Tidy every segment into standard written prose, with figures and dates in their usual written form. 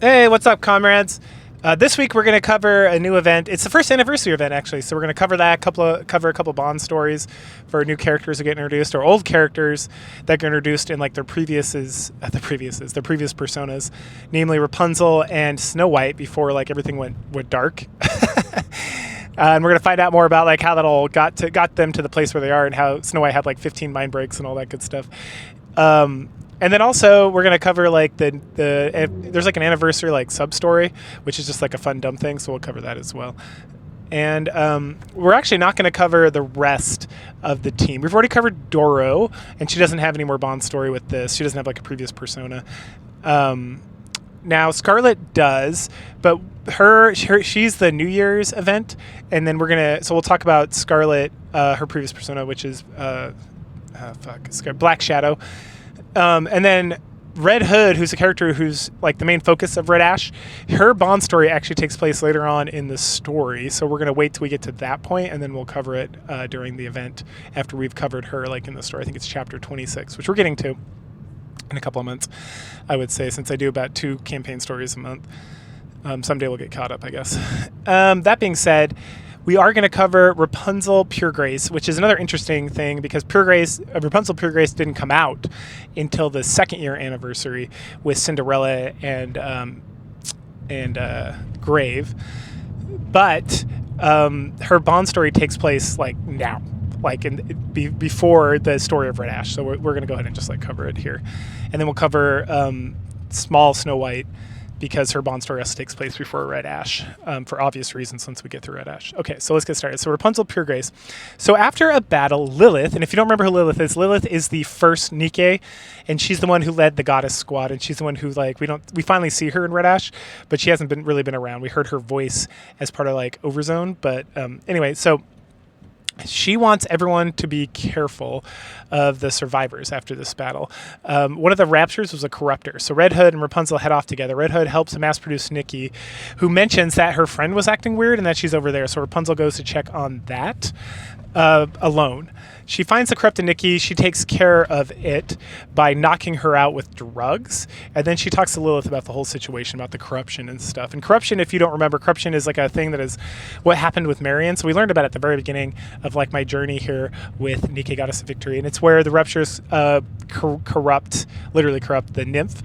Hey, what's up, comrades? This week we're going to cover a new event. It's the first anniversary event, actually. So we're going to cover that, cover a couple Bond stories for new characters who get introduced, or old characters that get introduced in like their previous personas, namely Rapunzel and Snow White before like everything went dark. And we're going to find out more about like how that all got them to the place where they are, and how Snow White had like 15 mind breaks and all that good stuff. And then also we're gonna cover like there's like an anniversary like sub story, which is just like a fun dumb thing. So we'll cover that as well. And we're actually not going to cover the rest of the team. We've already covered Doro, and she doesn't have any more Bond story with this. She doesn't have like a previous persona. Now Scarlet does, but she's the New Year's event, and then we'll talk about Scarlet, her previous persona, which is Black Shadow. And then Red Hood, who's a character who's like the main focus of Red Ash, her Bond story actually takes place later on in the story. So we're going to wait till we get to that point, and then we'll cover it during the event after we've covered her like in the story. I think it's chapter 26, which we're getting to in a couple of months, I would say, since I do about 2 campaign stories a month. Someday we'll get caught up, I guess. That being said, we are going to cover Rapunzel Pure Grace, which is another interesting thing because Rapunzel Pure Grace didn't come out until the 2nd year anniversary with Cinderella and Grave. But her Bond story takes place like now, like before the story of Red Ash. So we're going to go ahead and just like cover it here. And then we'll cover small Snow White, because her Bond story also takes place before Red Ash, for obvious reasons once we get through Red Ash. Okay, so let's get started. So Rapunzel Pure Grace. So after a battle, Lilith, and if you don't remember who Lilith is the first Nikke, and she's the one who led the Goddess Squad, and she's the one who like we finally see her in Red Ash, but she hasn't really been around. We heard her voice as part of like Overzone, but anyway, so she wants everyone to be careful of the survivors after this battle. One of the raptures was a corruptor. So Red Hood and Rapunzel head off together. Red Hood helps mass-produce Nikke, who mentions that her friend was acting weird and that she's over there. So Rapunzel goes to check on that alone. She finds the corrupted Nikke. She takes care of it by knocking her out with drugs. And then she talks to Lilith about the whole situation, about the corruption and stuff. And corruption, if you don't remember, corruption is like a thing that is what happened with Marion. So we learned about it at the very beginning of like my journey here with Nikke, Goddess of Victory. And it's where the Ruptures literally corrupt the nymph,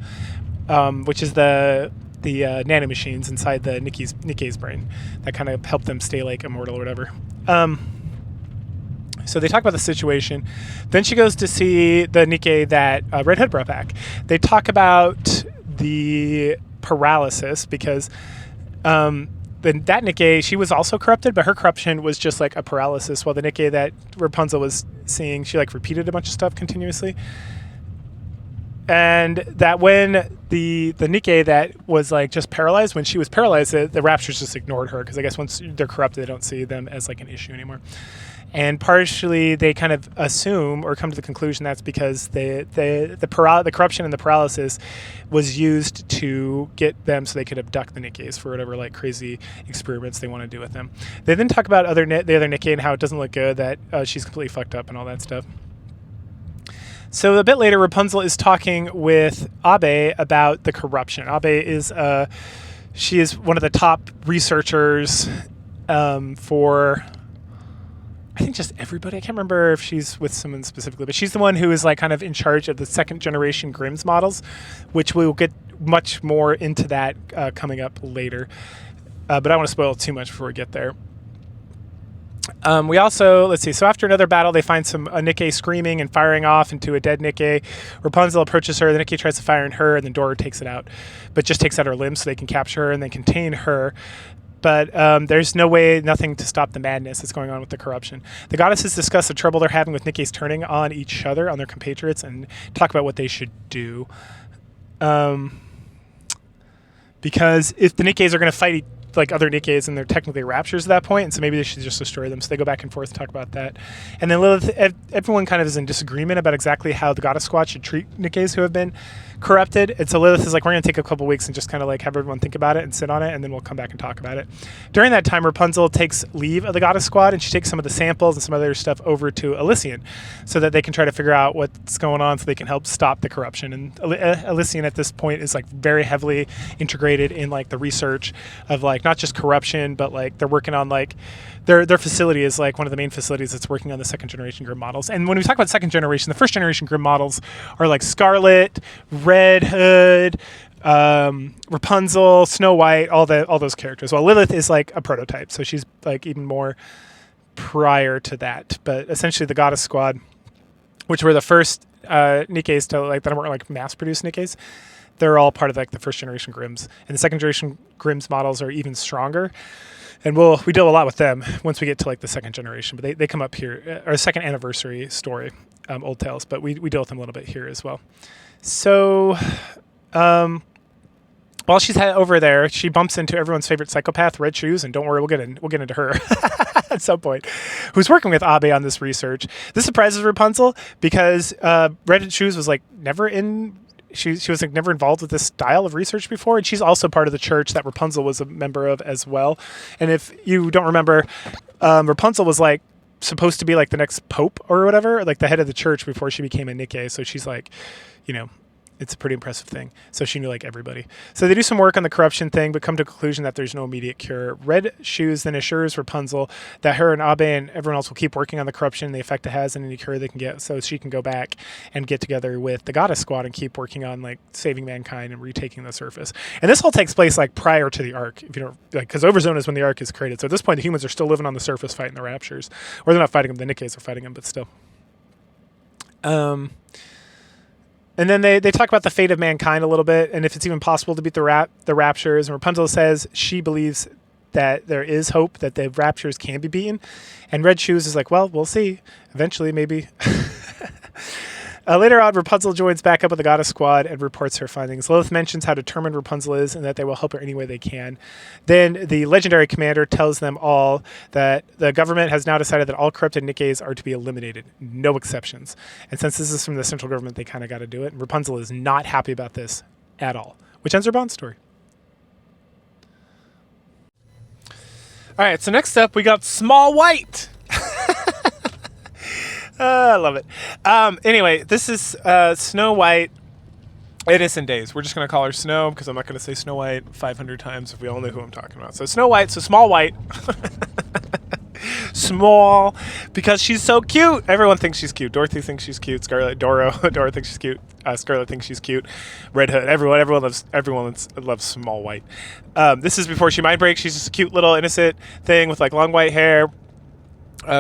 which is the nanomachines inside the Nikke's brain that kind of help them stay like immortal or whatever. So they talk about the situation. Then she goes to see the Nikke that Red Hood brought back. They talk about the paralysis because that Nikke, she was also corrupted, but her corruption was just like a paralysis, while the Nikke that Rapunzel was seeing, she like repeated a bunch of stuff continuously. And that when the Nikke that was like just paralyzed, when she was paralyzed, the Raptures just ignored her, because I guess once they're corrupted, they don't see them as like an issue anymore. And partially they kind of assume or come to the conclusion that's because the corruption and the paralysis was used to get them so they could abduct the Nikkes for whatever like crazy experiments they want to do with them. They then talk about the other Nikke and how it doesn't look good, that she's completely fucked up and all that stuff. So a bit later, Rapunzel is talking with Abe about the corruption. Abe is she is one of the top researchers for, I think, just everybody. I can't remember if she's with someone specifically, but she's the one who is like kind of in charge of the 2nd generation Grimm's models, which we will get much more into that coming up later. But I don't want to spoil too much before we get there. We also, let's see, so after another battle, they find a Nikke screaming and firing off into a dead Nikke. Rapunzel approaches her, the Nikke tries to fire in her, and then Dora takes it out, but just takes out her limbs so they can capture her and then contain her. But there's nothing to stop the madness that's going on with the corruption. The goddesses discuss the trouble they're having with Nikke's turning on each other, on their compatriots, and talk about what they should do. Because if the Nikkes are going to fight like other Nikkes, and they're technically raptures at that point, and so maybe they should just destroy them. So they go back and forth and talk about that. And then Lilith, everyone kind of is in disagreement about exactly how the Goddess Squad should treat Nikkes who have been corrupted. And so Lilith is like, we're going to take a couple weeks and just kind of like have everyone think about it and sit on it, and then we'll come back and talk about it. During that time, Rapunzel takes leave of the Goddess Squad, and she takes some of the samples and some other stuff over to Elysian so that they can try to figure out what's going on so they can help stop the corruption. And Elysian at this point is like very heavily integrated in like the research of like not just corruption, but like they're working on like their facility is like one of the main facilities that's working on the second generation Grim models. And when we talk about second generation, the first generation Grim models are like Scarlet, Red Hood, Rapunzel, Snow White, all those characters. Well, Lilith is like a prototype, so she's like even more prior to that. But essentially, the Goddess Squad, which were the first Nikkes to like that weren't like mass-produced Nikkes, they're all part of like the first generation Grims, and the second generation Grims models are even stronger. And we deal a lot with them once we get to like the second generation, but they come up here, our second anniversary story, Old Tales, but we deal with them a little bit here as well. So while she's over there, she bumps into everyone's favorite psychopath, Red Shoes, and don't worry, we'll get into her at some point, who's working with Abe on this research. This surprises Rapunzel because Red Shoes was like never in. She was like never involved with this style of research before, and she's also part of the church that Rapunzel was a member of as well. And if you don't remember, Rapunzel was like supposed to be like the next pope or whatever, like the head of the church before she became a Nikke. So she's like, you know, it's a pretty impressive thing. So she knew like everybody. So they do some work on the corruption thing, but come to a conclusion that there's no immediate cure. Red Shoes then assures Rapunzel that her and Abe and everyone else will keep working on the corruption and the effect it has and any cure they can get, so she can go back and get together with the Goddess Squad and keep working on like saving mankind and retaking the surface. And this all takes place like prior to the arc, if you don't like, because Overzone is when the arc is created. So at this point, the humans are still living on the surface fighting the Raptures, or they're not fighting them. The Nikkes are fighting them, but still. And then they talk about the fate of mankind a little bit, and if it's even possible to beat the Raptures. And Rapunzel says she believes that there is hope that the Raptures can be beaten. And Red Shoes is like, well, we'll see. Eventually, maybe. Later on, Rapunzel joins back up with the Goddess Squad and reports her findings. Lilith mentions how determined Rapunzel is and that they will help her any way they can. Then the legendary commander tells them all that the government has now decided that all corrupted Nikkes are to be eliminated. No exceptions. And since this is from the central government, they kind of got to do it. And Rapunzel is not happy about this at all, which ends her Bond story. All right, so next up, we got Small White. I love it. Anyway, this is Snow White, Innocent Days. We're just going to call her Snow because I'm not going to say Snow White 500 times if we all know who I'm talking about. So Snow White, so Small White. Small, because she's so cute. Everyone thinks she's cute. Dorothy thinks she's cute. Dora thinks she's cute. Scarlet thinks she's cute. Red Hood. Everyone loves Small White. This is before she mind breaks. She's just a cute little innocent thing with like long white hair.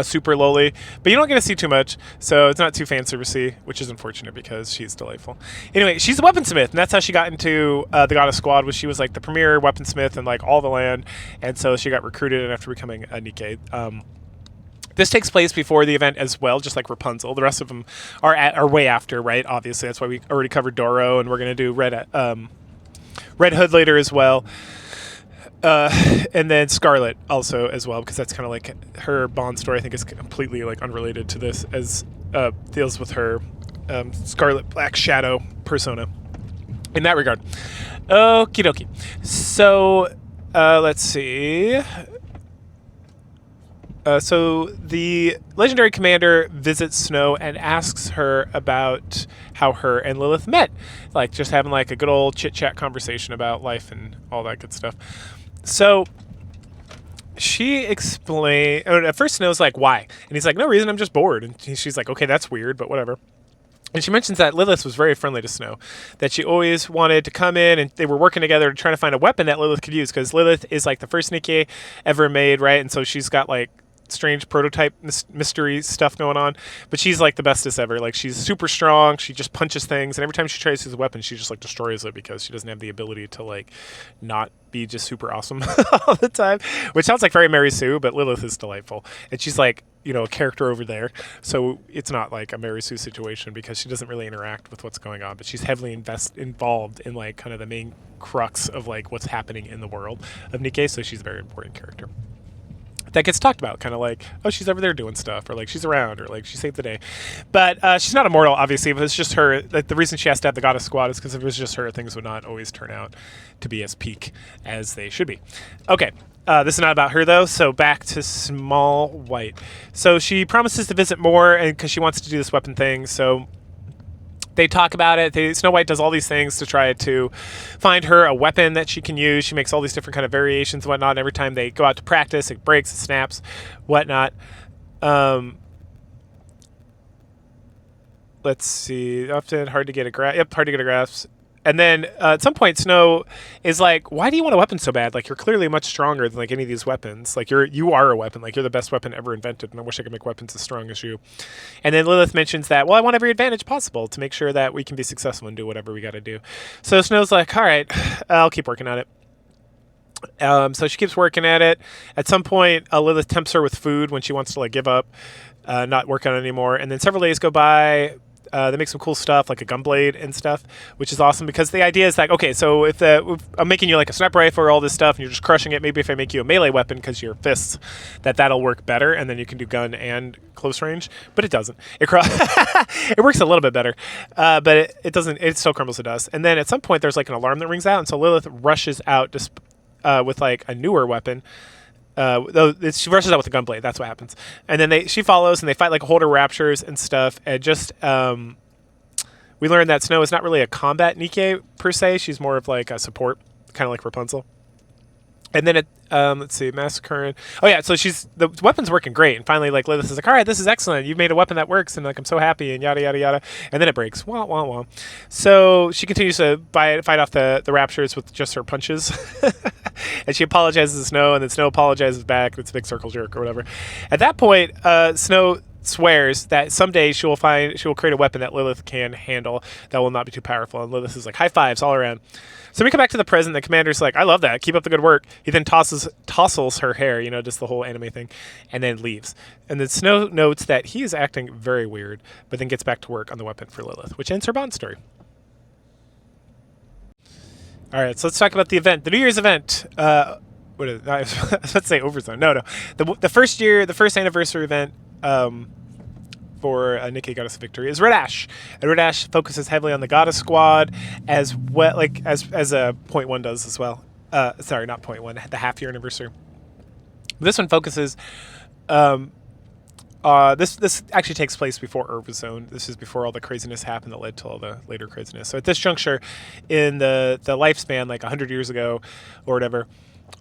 Super lowly, but you don't get to see too much, so it's not too fan servicey, which is unfortunate because she's delightful. Anyway, she's a weaponsmith, and that's how she got into the Goddess Squad. Was she was like the premier weaponsmith in like all the land, and so she got recruited and after becoming a Nikke. This takes place before the event as well, just like Rapunzel. The rest of them are way after, right? Obviously, that's why we already covered Doro, and we're gonna do Red Hood later as well. And then Scarlet also as well, because that's kind of like her Bond story. I think is completely like unrelated to this, as deals with her Scarlet Black Shadow persona in that regard. Okie dokie. So let's see. So the legendary commander visits Snow and asks her about how her and Lilith met, like just having like a good old chit-chat conversation about life and all that good stuff. So she explained, at first Snow's like, why? And he's like, no reason, I'm just bored. And she's like, okay, that's weird, but whatever. And she mentions that Lilith was very friendly to Snow, that she always wanted to come in, and they were working together to try to find a weapon that Lilith could use, because Lilith is like the first Nikke ever made, right? And so she's got like strange prototype mystery stuff going on, but she's like the bestest ever. Like she's super strong, she just punches things, and every time she tries to use a weapon she just like destroys it because she doesn't have the ability to like not be just super awesome all the time, which sounds like very Mary Sue, but Lilith is delightful, and she's like, you know, a character over there, so it's not like a Mary Sue situation because she doesn't really interact with what's going on, but she's heavily involved in like kind of the main crux of like what's happening in the world of Nikke, so she's a very important character. that gets talked about, kind of like, oh, she's over there doing stuff, or like she's around, or like she saved the day. But she's not immortal, obviously. If it's just her, like, the reason she has to have the goddess squad is because if it was just her, things would not always turn out to be as peak as they should be. Okay. This is not about her, though, so back to Small White. So she promises to visit more, and because she wants to do this weapon thing, so they talk about it. Snow White does all these things to try to find her a weapon that she can use. She makes all these different kind of variations and whatnot. And every time they go out to practice, it breaks, it snaps, whatnot. Let's see. Often hard to get a grasp. Yep, hard to get a grasp. And then at some point, Snow is like, "Why do you want a weapon so bad? Like, you're clearly much stronger than like any of these weapons. Like, you are a weapon. Like, you're the best weapon ever invented. And I wish I could make weapons as strong as you." And then Lilith mentions that, "Well, I want every advantage possible to make sure that we can be successful and do whatever we got to do." So Snow's like, "All right, I'll keep working on it." So she keeps working at it. At some point, Lilith tempts her with food when she wants to like give up, not work on it anymore. And then several days go by. They make some cool stuff like a gun blade and stuff, which is awesome because the idea is like, okay, so if I'm making you like a sniper rifle or all this stuff and you're just crushing it, maybe if I make you a melee weapon because your fists, that'll work better, and then you can do gun and close range. But it doesn't. It works a little bit better, but it doesn't. It still crumbles to dust. And then at some point there's like an alarm that rings out, and so Lilith rushes out with like a newer weapon. She rushes out with a gunblade. That's what happens. And then she follows, and they fight like a holder raptures and stuff. And just we learned that Snow is not really a combat Nikke per se. She's more of like a support, kind of like Rapunzel. And then let's see, massacring. Oh yeah, so the weapon's working great, and finally like Lilith is like, all right, this is excellent. You've made a weapon that works, and like I'm so happy, and yada yada yada. And then it breaks. Wah wah wah. So she continues to fight off the raptures with just her punches, and she apologizes to Snow, and then Snow apologizes back. It's a big circle jerk or whatever. At that point, Snow swears that someday she will create a weapon that Lilith can handle that will not be too powerful. And Lilith is like, high fives all around. So we come back to the present. The commander's like, I love that. Keep up the good work. He then tousles her hair, just the whole anime thing, and then leaves. And then Snow notes that he is acting very weird, but then gets back to work on the weapon for Lilith, which ends her Bond story. All right, so let's talk about the event. The New Year's event. What is it? I was about to say Overzone. No. The first anniversary event for Nikke Goddess of Victory is Red Ash. And Red Ash focuses heavily on the Goddess Squad as well, like as Point One does as well. Sorry, not Point One, the half year anniversary. This one focuses. This actually takes place before Overzone. This is before all the craziness happened that led to all the later craziness. So at this juncture, in the lifespan, like 100 years ago, or whatever,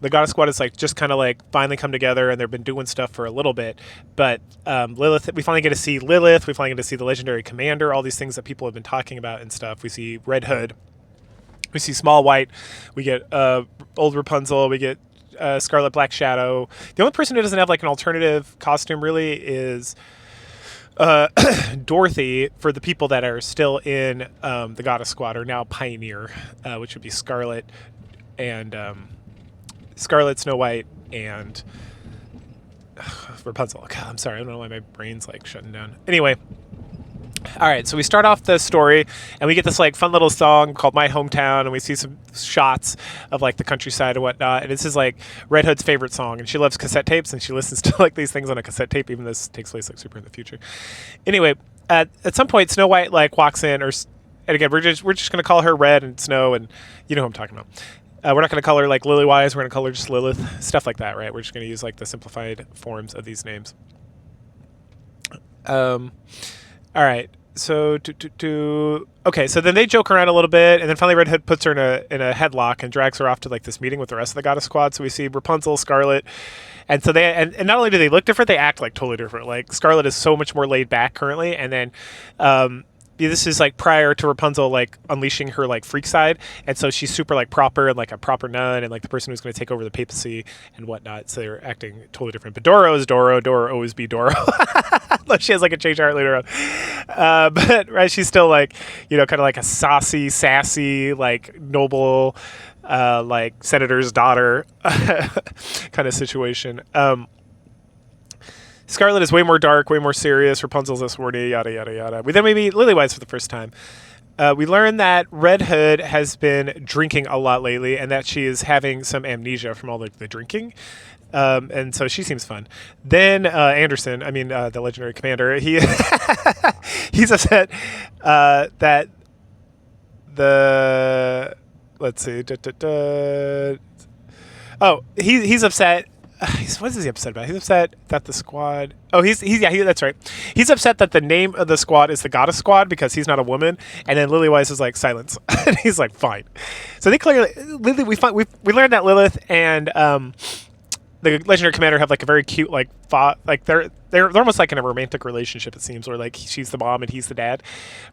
the Goddess Squad is like just kind of like finally come together, and they've been doing stuff for a little bit. But Lilith, we finally get to see Lilith. We finally get to see the legendary commander. All these things that people have been talking about and stuff. We see Red Hood. We see Small White. We get old Rapunzel. We get Scarlet Black Shadow. The only person who doesn't have like an alternative costume really is Dorothy, for the people that are still in the Goddess Squad, or now Pioneer, which would be Scarlet and Scarlet, Snow White, and Rapunzel. God, I'm sorry, I don't know why my brain's like shutting down. Anyway, all right, so we start off the story, and we get this like fun little song called My Hometown, and we see some shots of like the countryside and whatnot. And this is like Red Hood's favorite song, and she loves cassette tapes, and she listens to like these things on a cassette tape, even though this takes place like super in the future. Anyway, at some point, Snow White like walks in, and again, we're just gonna call her Red and Snow, and you know who I'm talking about. We're not going to call her like Lilywise. We're going to call her just Lilith. Stuff like that, right? We're just going to use like the simplified forms of these names. All right. So okay. So then they joke around a little bit, and then finally Red Hood puts her in a headlock and drags her off to like this meeting with the rest of the Goddess Squad. So we see Rapunzel, Scarlet, and so and not only do they look different, they act like totally different. Like Scarlet is so much more laid back currently, and then this is like prior to Rapunzel like unleashing her like freak side, and so she's super like proper and like a proper nun and like the person who's going to take over the papacy and whatnot. So they're acting totally different. But Doro is Doro. Doro always be Doro. She has like a change heart later on, but right, she's still like kind of like a saucy, sassy, like noble, like senator's daughter kind of situation. Scarlet is way more dark, way more serious. Rapunzel's a swordy, yada, yada, yada. We meet Lilywise for the first time. We learn that Red Hood has been drinking a lot lately, and that she is having some amnesia from all the drinking. And so she seems fun. Then Anderson, the legendary commander, he's upset that the let's see. Oh, he's upset. What is he upset about? He's upset that the squad. Oh, that's right. He's upset that the name of the squad is the Goddess Squad because he's not a woman. And then Lily Wise is like silence, and he's like fine. So they clearly we learned that Lilith and the legendary commander have like a very cute they're almost like in a romantic relationship, it seems, where like she's the mom and he's the dad,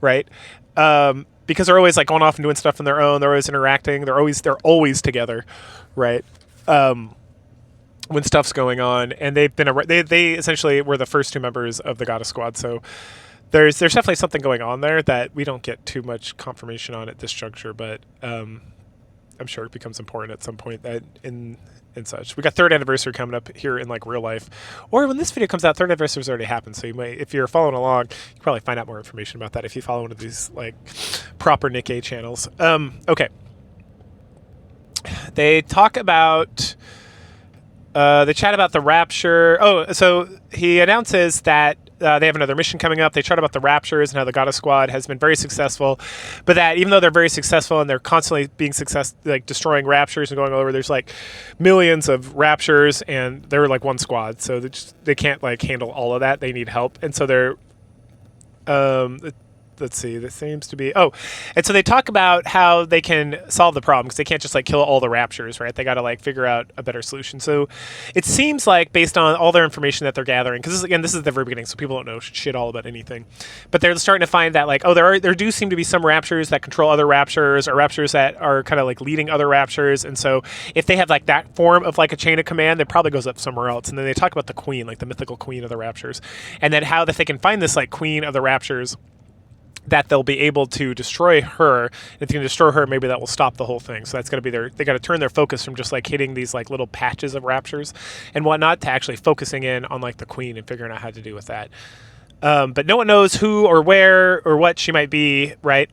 right? Because they're always like going off and doing stuff on their own. They're always interacting. They're always together, right? When stuff's going on, and they essentially were the first two members of the Goddess Squad. So there's definitely something going on there that we don't get too much confirmation on at this juncture, but I'm sure it becomes important at some point that in such. We got third anniversary coming up here in like real life, or when this video comes out, third anniversary's already happened. So you might, if you're following along, you can probably find out more information about that if you follow one of these like proper Nikke channels. Okay. They talk about. They chat about the Rapture. Oh, so he announces that they have another mission coming up. They chat about the Raptures and how the Goddess Squad has been very successful, but that even though they're very successful and they're constantly being like destroying Raptures and going all over, there's like millions of Raptures and they're like one squad, so they can't like handle all of that. They need help, and so they're let's see, this seems to be, and so they talk about how they can solve the problem because they can't just like kill all the Raptures, right? They got to like figure out a better solution. So it seems like based on all their information that they're gathering, because this is the very beginning, so people don't know shit all about anything, but they're starting to find that like, there do seem to be some Raptures that control other Raptures, or Raptures that are kind of like leading other Raptures, and so if they have like that form of like a chain of command, it probably goes up somewhere else. And then they talk about the queen, like the mythical queen of the Raptures, and then how that they can find this like queen of the Raptures, that they'll be able to destroy her. If they can destroy her, maybe that will stop the whole thing. So that's going to be they got to turn their focus from just like hitting these like little patches of Raptures and whatnot to actually focusing in on like the queen and figuring out how to do with that. But no one knows who or where or what she might be, right?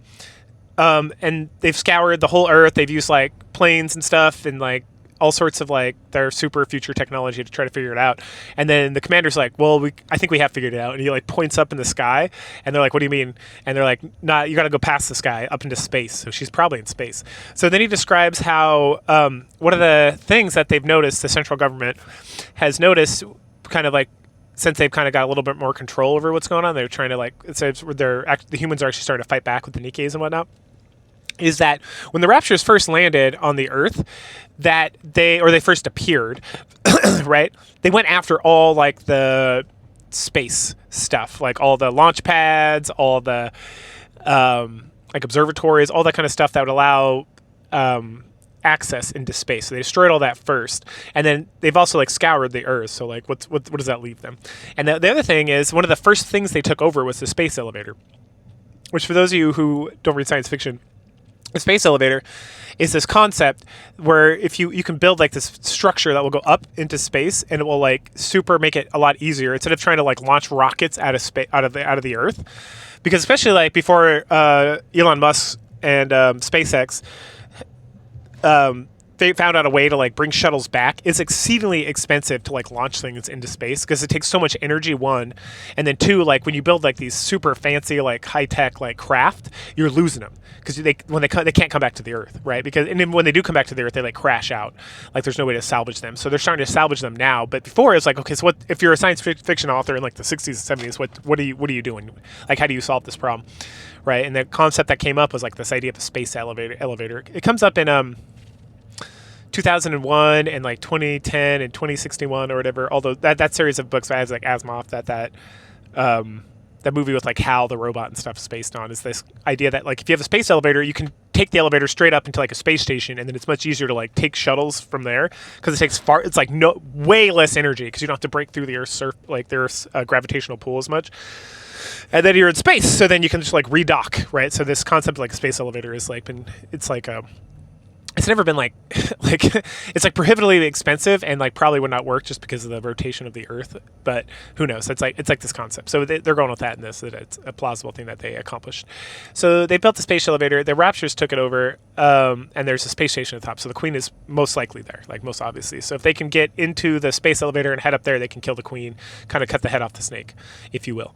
And they've scoured the whole Earth. They've used like planes and stuff and like all sorts of like their super future technology to try to figure it out. And then the commander's like, well, I think we have figured it out. And he like points up in the sky and they're like, what do you mean? And they're like, nah, you got to go past the sky up into space. So she's probably in space. So then he describes how one of the things that they've noticed, the central government has noticed kind of like, since they've kind of got a little bit more control over what's going on, they're trying to like, the humans are actually starting to fight back with the Nikkes and whatnot, is that when the Raptures first landed on the Earth, that they first appeared, right? They went after all like the space stuff, like all the launch pads, all the like observatories, all that kind of stuff that would allow access into space. So they destroyed all that first, and then they've also like scoured the Earth. So like, what does that leave them? And the other thing is, one of the first things they took over was the space elevator, which for those of you who don't read science fiction, a space elevator is this concept where if you can build like this structure that will go up into space, and it will like super make it a lot easier instead of trying to like launch rockets out of space, out of the Earth, because especially like before Elon Musk and SpaceX, they found out a way to like bring shuttles back. It's exceedingly expensive to like launch things into space because it takes so much energy, one, and then two, like when you build like these super fancy like high tech like craft, you're losing them because they can't come back to the Earth, right? Because and then when they do come back to the Earth, they like crash out, like there's no way to salvage them. So they're starting to salvage them now. But before it's like, okay, so what if you're a science fiction author in like the 60s and 70s? What are you doing? Like, how do you solve this problem, right? And the concept that came up was like this idea of a space elevator. It comes up in 2001 and like 2010 and 2061 or whatever. Although that series of books has like Asimov, that movie with like Hal the robot and stuff is based on, is this idea that like if you have a space elevator, you can take the elevator straight up into like a space station, and then it's much easier to like take shuttles from there because it's like way less energy because you don't have to break through the Earth's gravitational pull as much. And then you're in space, so then you can just like redock, right? So this concept of like a space elevator is like it's like a it's never been like like it's like prohibitively expensive and like probably would not work just because of the rotation of the Earth. But who knows? It's like this concept. So they're going with that in this, that it's a plausible thing that they accomplished. So they built the space elevator. The Raptors took it over, and there's a space station at the top. So the Queen is most likely there, like most obviously. So if they can get into the space elevator and head up there, they can kill the Queen, kind of cut the head off the snake, if you will.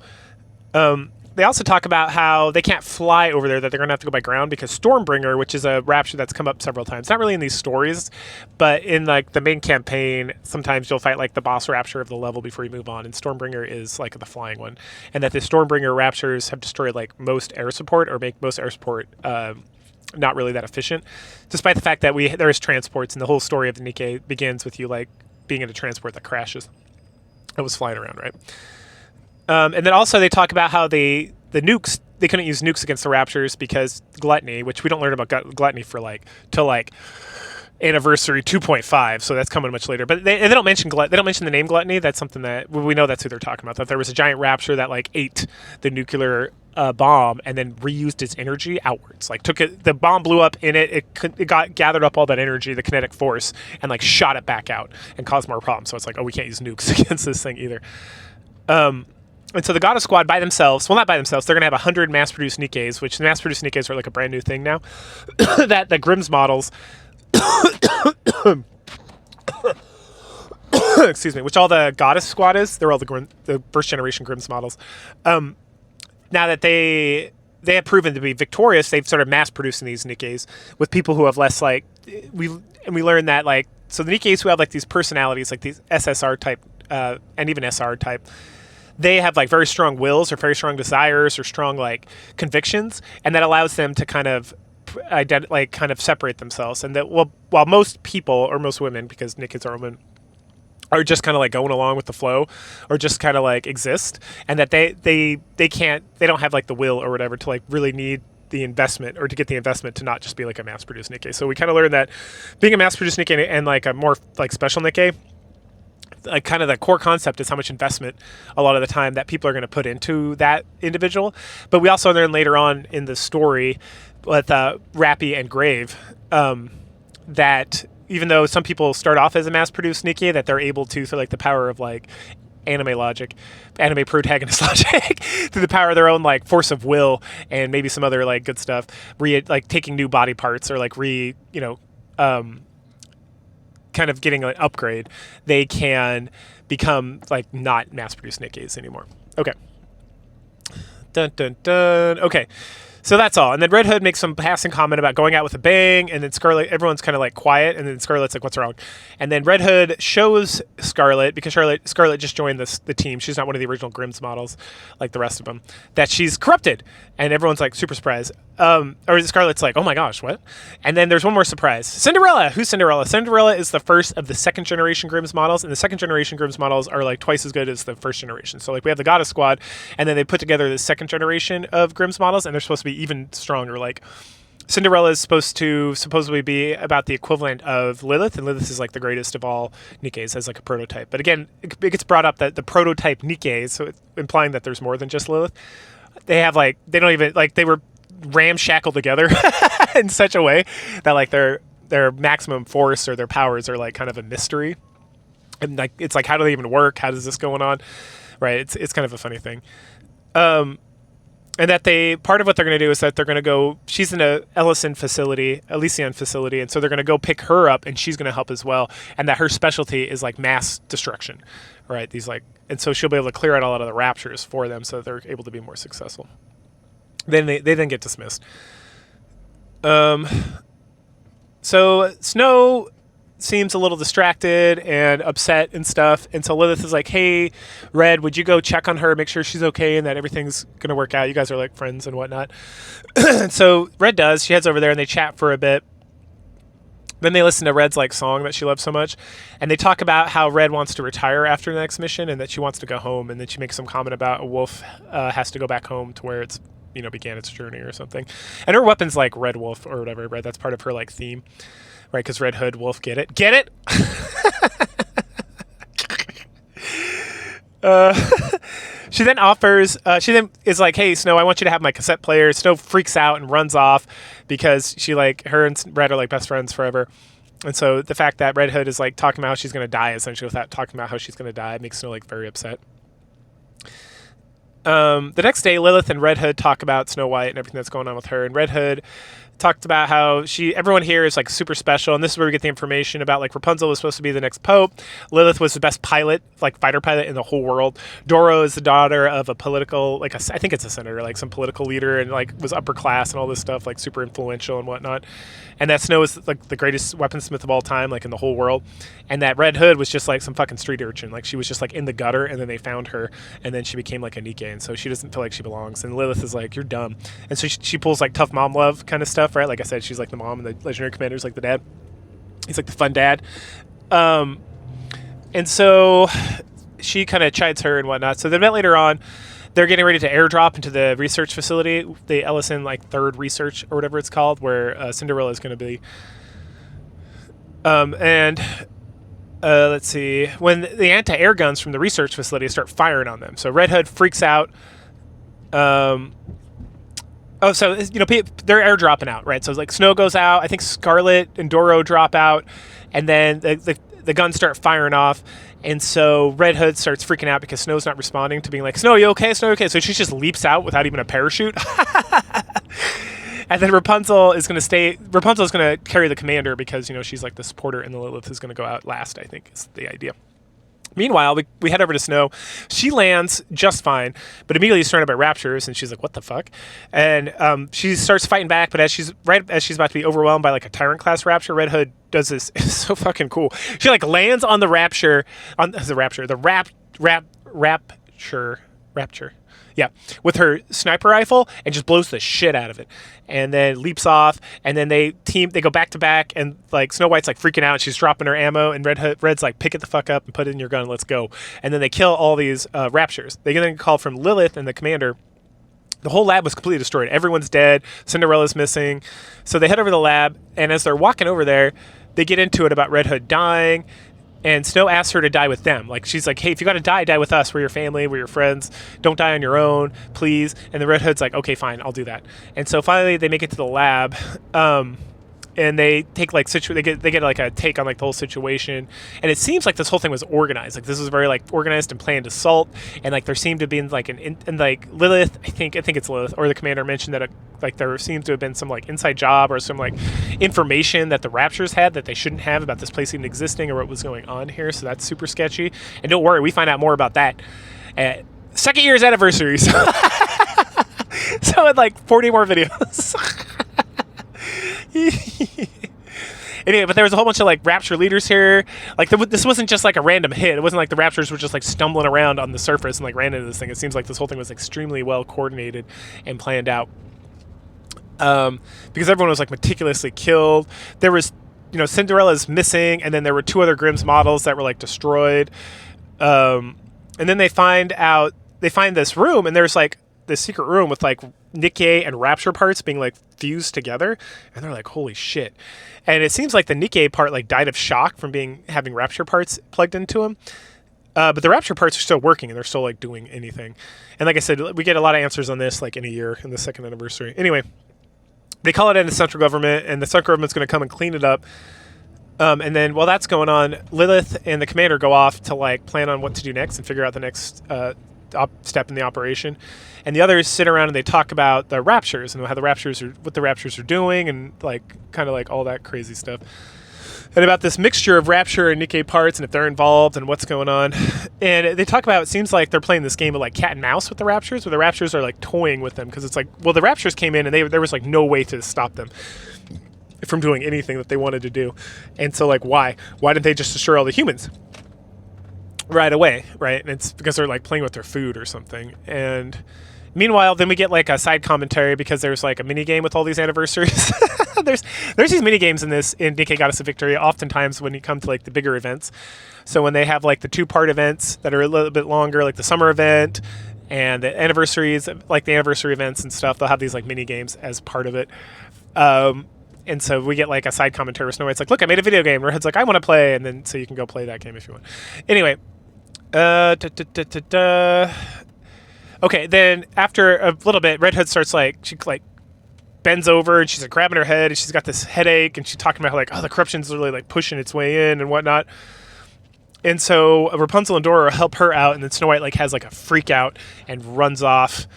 They also talk about how they can't fly over there, that they're going to have to go by ground because Stormbringer, which is a rapture that's come up several times, not really in these stories, but in like the main campaign, sometimes you'll fight like the boss rapture of the level before you move on, and Stormbringer is like the flying one, and that the Stormbringer raptures have destroyed like most air support or make most air support not really that efficient, despite the fact that there is transports, and the whole story of the Nikke begins with you like being in a transport that crashes. It was flying around, right? And then also they talk about how the nukes, they couldn't use nukes against the Raptors because gluttony, which we don't learn about gluttony for like till like anniversary 2.5, so that's coming much later. But they don't mention they don't mention the name gluttony. That's something that we know that's who they're talking about. That there was a giant rapture that like ate the nuclear bomb and then reused its energy outwards. Like took it, the bomb blew up in it. It got gathered up all that energy, the kinetic force, and like shot it back out and caused more problems. So it's like, oh, we can't use nukes against this thing either. And so the Goddess Squad by themselves, well, not by themselves, they're going to have 100 mass-produced Nikkes, which the mass-produced Nikkes are like a brand new thing now. that the Grimm's models, excuse me, which all the Goddess Squad is, they're all the first-generation Grimm's models. Now that they have proven to be victorious, they've sort of mass-producing these Nikkes with people who have less, like, we learn that, like, so the Nikkes who have, like, these personalities, like these SSR type, and even SR type, they have like very strong wills or very strong desires or strong like convictions, and that allows them to kind of kind of separate themselves. And that while most people or most women, because Nikkes are women, are just kind of like going along with the flow or just kind of like exist, and that they don't have like the will or whatever to like really need the investment or to get the investment to not just be like a mass-produced Nikke. So we kind of learned that being a mass-produced Nikke and like a more like special Nikke, like kind of the core concept is how much investment a lot of the time that people are going to put into that individual. But we also learn later on in the story with Rappy and Grave that even though some people start off as a mass-produced Nikke, that they're able to, through like the power of like anime protagonist logic, through the power of their own like force of will and maybe some other like good stuff, like taking new body parts or like kind of getting an upgrade, they can become like not mass-produced Nikkes anymore. Okay. Dun dun dun. Okay. So that's all. And then Red Hood makes some passing comment about going out with a bang, and then Scarlet, everyone's kind of like quiet, and then Scarlet's like, what's wrong? And then Red Hood shows Scarlet, because Scarlet just joined the team, she's not one of the original Grimm's models, like the rest of them, that she's corrupted. And everyone's like super surprised. Or Scarlet's like, oh my gosh, what? And then there's one more surprise. Cinderella! Who's Cinderella? Cinderella is the first of the second generation Grimm's models, and the second generation Grimm's models are like twice as good as the first generation. So like we have the Goddess Squad, and then they put together the second generation of Grimm's models, and they're supposed to be even stronger. Like Cinderella is supposed to supposedly be about the equivalent of Lilith, and Lilith is like the greatest of all Nikkes as like a prototype. But again, it gets brought up that the prototype Nikkes, so it's implying that there's more than just Lilith. They have like, they don't even, like they were ramshackled together in such a way that like their maximum force or their powers are like kind of a mystery. And like, it's like, how do they even work? How does this going on? Right. It's kind of a funny thing. And that part of what they're going to do is that they're going to go, she's in a Elysian facility, and so they're going to go pick her up, and she's going to help as well. And that her specialty is like mass destruction, right? And so she'll be able to clear out a lot of the raptures for them, so they're able to be more successful. Then they then get dismissed. So Snow seems a little distracted and upset and stuff, and so Lilith is like, hey Red, would you go check on her, make sure she's okay and that everything's gonna work out, you guys are like friends and whatnot. So Red does. She heads over there and they chat for a bit. Then they listen to Red's like song that she loves so much, and they talk about how Red wants to retire after the next mission and that she wants to go home, and then she makes some comment about a wolf has to go back home to where it's began its journey or something. And her weapon's like Red Wolf or whatever, right? That's part of her like theme. Right, because Red Hood, Wolf, get it? Get it? She then offers. She then is like, "Hey, Snow, I want you to have my cassette player." Snow freaks out and runs off because she like her and Red are like best friends forever. And so the fact that Red Hood is like talking about how she's going to die essentially without talking about how she's going to die makes Snow like very upset. The next day, Lilith and Red Hood talk about Snow White and everything that's going on with her. And Red Hood talked about how everyone here is like super special, and this is where we get the information about like Rapunzel was supposed to be the next pope. Lilith was the best pilot, like fighter pilot in the whole world. Doro is the daughter of a political, like I think it's a senator, like some political leader, and like was upper class and all this stuff, like super influential and whatnot. And that Snow is like the greatest weaponsmith of all time, like in the whole world. And that Red Hood was just like some fucking street urchin, like she was just like in the gutter, and then they found her, and then she became like a Nikke, and so she doesn't feel like she belongs. And Lilith is like, "You're dumb," and so she pulls like tough mom love kind of stuff, right? Like I said, she's like the mom, and the legendary commander's like the dad. He's like the fun dad. And so she kind of chides her and whatnot. So then later on, they're getting ready to airdrop into the research facility, the Ellison like third research or whatever it's called, where Cinderella is going to be. Let's see, when the anti-air guns from the research facility start firing on them. So Red Hood freaks out. So they're airdropping out, right? So like Snow goes out. I think Scarlet and Doro drop out, and then the guns start firing off. And so Red Hood starts freaking out because Snow's not responding to being like, "Snow, you okay? Snow, you okay?" So she just leaps out without even a parachute. And then Rapunzel is going to stay. Rapunzel is going to carry the commander because, she's like the supporter, and the Lilith is going to go out last, I think is the idea. Meanwhile, we head over to Snow. She lands just fine, but immediately is surrounded by raptures, and she's like, "What the fuck?" And she starts fighting back, but as she's about to be overwhelmed by like a Tyrant class rapture, Red Hood does this. It's so fucking cool. She like lands on the rapture, rapture. Yeah, with her sniper rifle and just blows the shit out of it, and then leaps off, and then they go back to back, and like Snow White's like freaking out, and she's dropping her ammo, and Red's like, "Pick it the fuck up and put it in your gun, let's go." And then they kill all these raptures. They get a call from Lilith and the commander. The whole lab was completely destroyed. Everyone's dead. Cinderella's missing. So they head over to the lab, and as they're walking over there, they get into it about Red Hood dying. And Snow asks her to die with them. Like, she's like, "Hey, if you got to die, die with us. We're your family. We're your friends. Don't die on your own, please." And the Red Hood's like, "Okay, fine. I'll do that." And so finally they make it to the lab. And they take like they get like a take on like the whole situation, and it seems like this whole thing was organized. Like this was very like organized and planned assault, and like there seemed to be like and like Lilith, I think it's Lilith or the commander mentioned that like there seems to have been some like inside job or some like information that the Raptures had that they shouldn't have about this place even existing or what was going on here. So that's super sketchy. And don't worry, we find out more about that at second year's anniversary. So, so in like 40 more videos. Anyway, but there was a whole bunch of like Rapture leaders here. Like this wasn't just like a random hit. It wasn't like the Raptures were just like stumbling around on the surface and like ran into this thing. It seems like this whole thing was extremely well coordinated and planned out. Because everyone was like meticulously killed. There was, Cinderella's missing, and then there were two other Grimm's models that were like destroyed. And then they find this room, and there's like this secret room with like Nikke and Rapture parts being like fused together, and they're like, "Holy shit!" And it seems like the Nikke part like died of shock from having Rapture parts plugged into him, but the Rapture parts are still working and they're still like doing anything. And like I said, we get a lot of answers on this like in a year in the second anniversary. Anyway, they call it in the central government, and the central government's going to come and clean it up. And then while that's going on, Lilith and the commander go off to like plan on what to do next and figure out the next step in the operation. And the others sit around and they talk about the Raptures and how what the Raptures are doing, and like kind of like all that crazy stuff. And about this mixture of Rapture and Nikke parts, and if they're involved and what's going on. And they talk about, it seems like they're playing this game of like cat and mouse with the Raptures, where the Raptures are like toying with them, because it's like, well, the Raptures came in and there was like no way to stop them from doing anything that they wanted to do. And so like, why didn't they just destroy all the humans right away, right? And it's because they're like playing with their food or something. And meanwhile, then we get like a side commentary because there's like a mini game with all these anniversaries. there's these mini games in Nikke Got Us a Victory, oftentimes when you come to like the bigger events. So when they have like the 2-part events that are a little bit longer, like the summer event and the anniversaries, like the anniversary events and stuff, they'll have these like mini games as part of it. And so we get like a side commentary with Snow White's like, "Look, I made a video game." Red's like, "I want to play," and then so you can go play that game if you want. Anyway, Okay, then after a little bit, Red Hood starts like she like bends over and she's like grabbing her head and she's got this headache and she's talking about how like, oh, the corruption's really like pushing its way in and whatnot. And so Rapunzel and Dora help her out, and then Snow White like has like a freak out and runs off.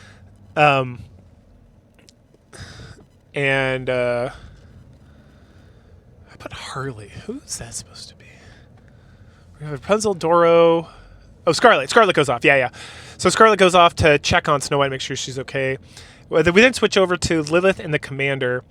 And I put Harley. Who's that supposed to be? We have Rapunzel, Doro. Oh, Scarlet. Scarlet goes off. Yeah. So Scarlet goes off to check on Snow White, make sure she's okay. We then switch over to Lilith and the Commander,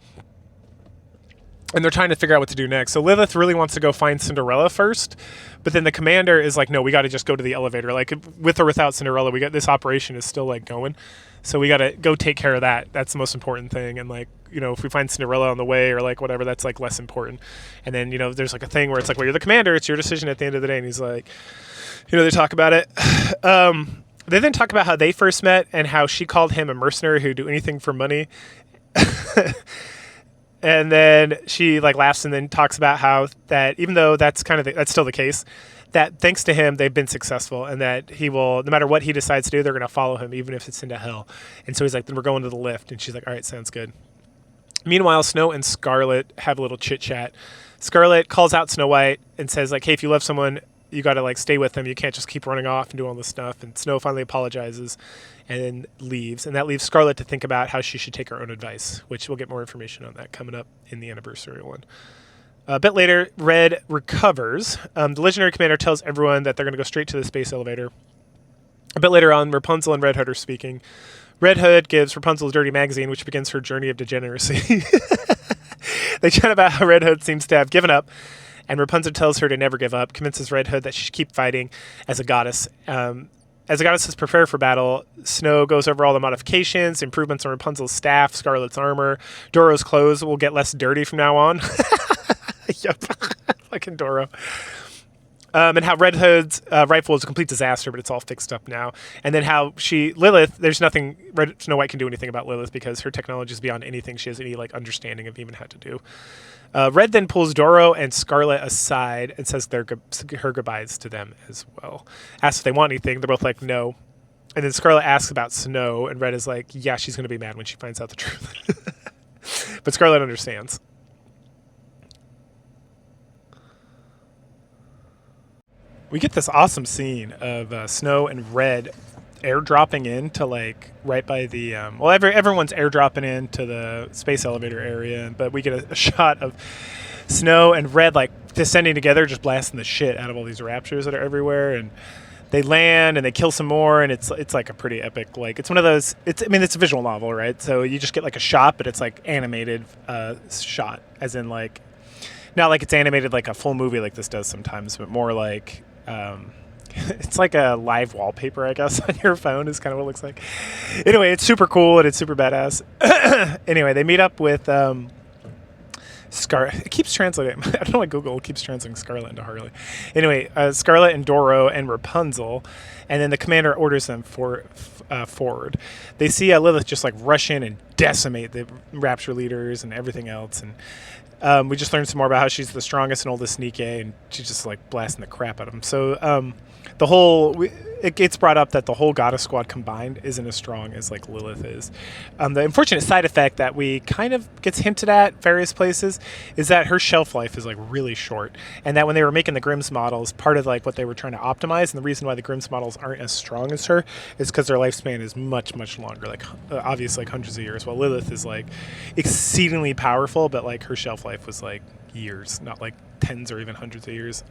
and they're trying to figure out what to do next. So Lilith really wants to go find Cinderella first, but then the Commander is like, no, we got to just go to the elevator. Like, with or without Cinderella, we got this operation is still like going, so we got to go take care of that. That's the most important thing. And like, you know, if we find Cinderella on the way or like whatever, that's like less important. And then, you know, there's like a thing where it's like, well, you're the Commander, it's your decision at the end of the day. And he's like, you know, they talk about it. They then talk about how they first met and how she called him a mercenary who'd do anything for money. And then she like laughs and then talks about how that even though that's kind of that's still the case, that thanks to him they've been successful, and that he will, no matter what he decides to do, they're going to follow him even if it's into hell. And so he's like, then we're going to the lift, and she's like, all right, sounds good. Meanwhile, Snow and Scarlet have a little chit chat. Scarlet calls out Snow White and says like, hey, if you love someone, you got to like stay with them. You can't just keep running off and do all this stuff. And Snow finally apologizes and then leaves. And that leaves Scarlet to think about how she should take her own advice, which we'll get more information on that coming up in the anniversary one. A bit later, Red recovers. The Legendary Commander tells everyone that they're going to go straight to the space elevator. A bit later on, Rapunzel and Red Hood are speaking. Red Hood gives Rapunzel a dirty magazine, which begins her journey of degeneracy. They chat about how Red Hood seems to have given up, and Rapunzel tells her to never give up, convinces Red Hood that she should keep fighting as a goddess. As the goddesses prepare for battle, Snow goes over all the modifications, improvements on Rapunzel's staff, Scarlet's armor. Doro's clothes will get less dirty from now on. Yep, fucking Doro. And how Red Hood's rifle is a complete disaster, but it's all fixed up now. And then how Lilith, there's nothing, Snow White can do anything about Lilith because her technology is beyond anything she has any like understanding of even how to do. Red then pulls Doro and Scarlet aside and says her goodbyes to them as well. Asks if they want anything. They're both like, no. And then Scarlet asks about Snow, and Red is like, yeah, she's going to be mad when she finds out the truth. But Scarlet understands. We get this awesome scene of Snow and Red airdropping into like right by the everyone's airdropping into the space elevator area, but we get a shot of Snow and Red like descending together, just blasting the shit out of all these raptors that are everywhere, and they land and they kill some more, and it's like a pretty epic, like it's one of those, it's a visual novel, right? So you just get like a shot, but it's like animated shot, as in like not like it's animated like a full movie like this does sometimes, but more like it's like a live wallpaper, I guess, on your phone is kind of what it looks like. Anyway, it's super cool and it's super badass. Anyway, they meet up with It keeps translating. I don't know why Google keeps translating Scarlet into Harley. Anyway, Scarlet and Doro and Rapunzel, and then the Commander orders them forward. They see Lilith just like rush in and decimate the Rapture leaders and everything else, and we just learned some more about how she's the strongest and oldest Nikke, and she's just like blasting the crap out of them. So it gets brought up that the whole Goddess Squad combined isn't as strong as like Lilith is. The unfortunate side effect that we kind of gets hinted at various places is that her shelf life is like really short, and that when they were making the Grimm's models, part of like what they were trying to optimize, and the reason why the Grimm's models aren't as strong as her is because their lifespan is much longer, like obviously like hundreds of years, while Lilith is like exceedingly powerful, but like her shelf life was like years, not like tens or even hundreds of years.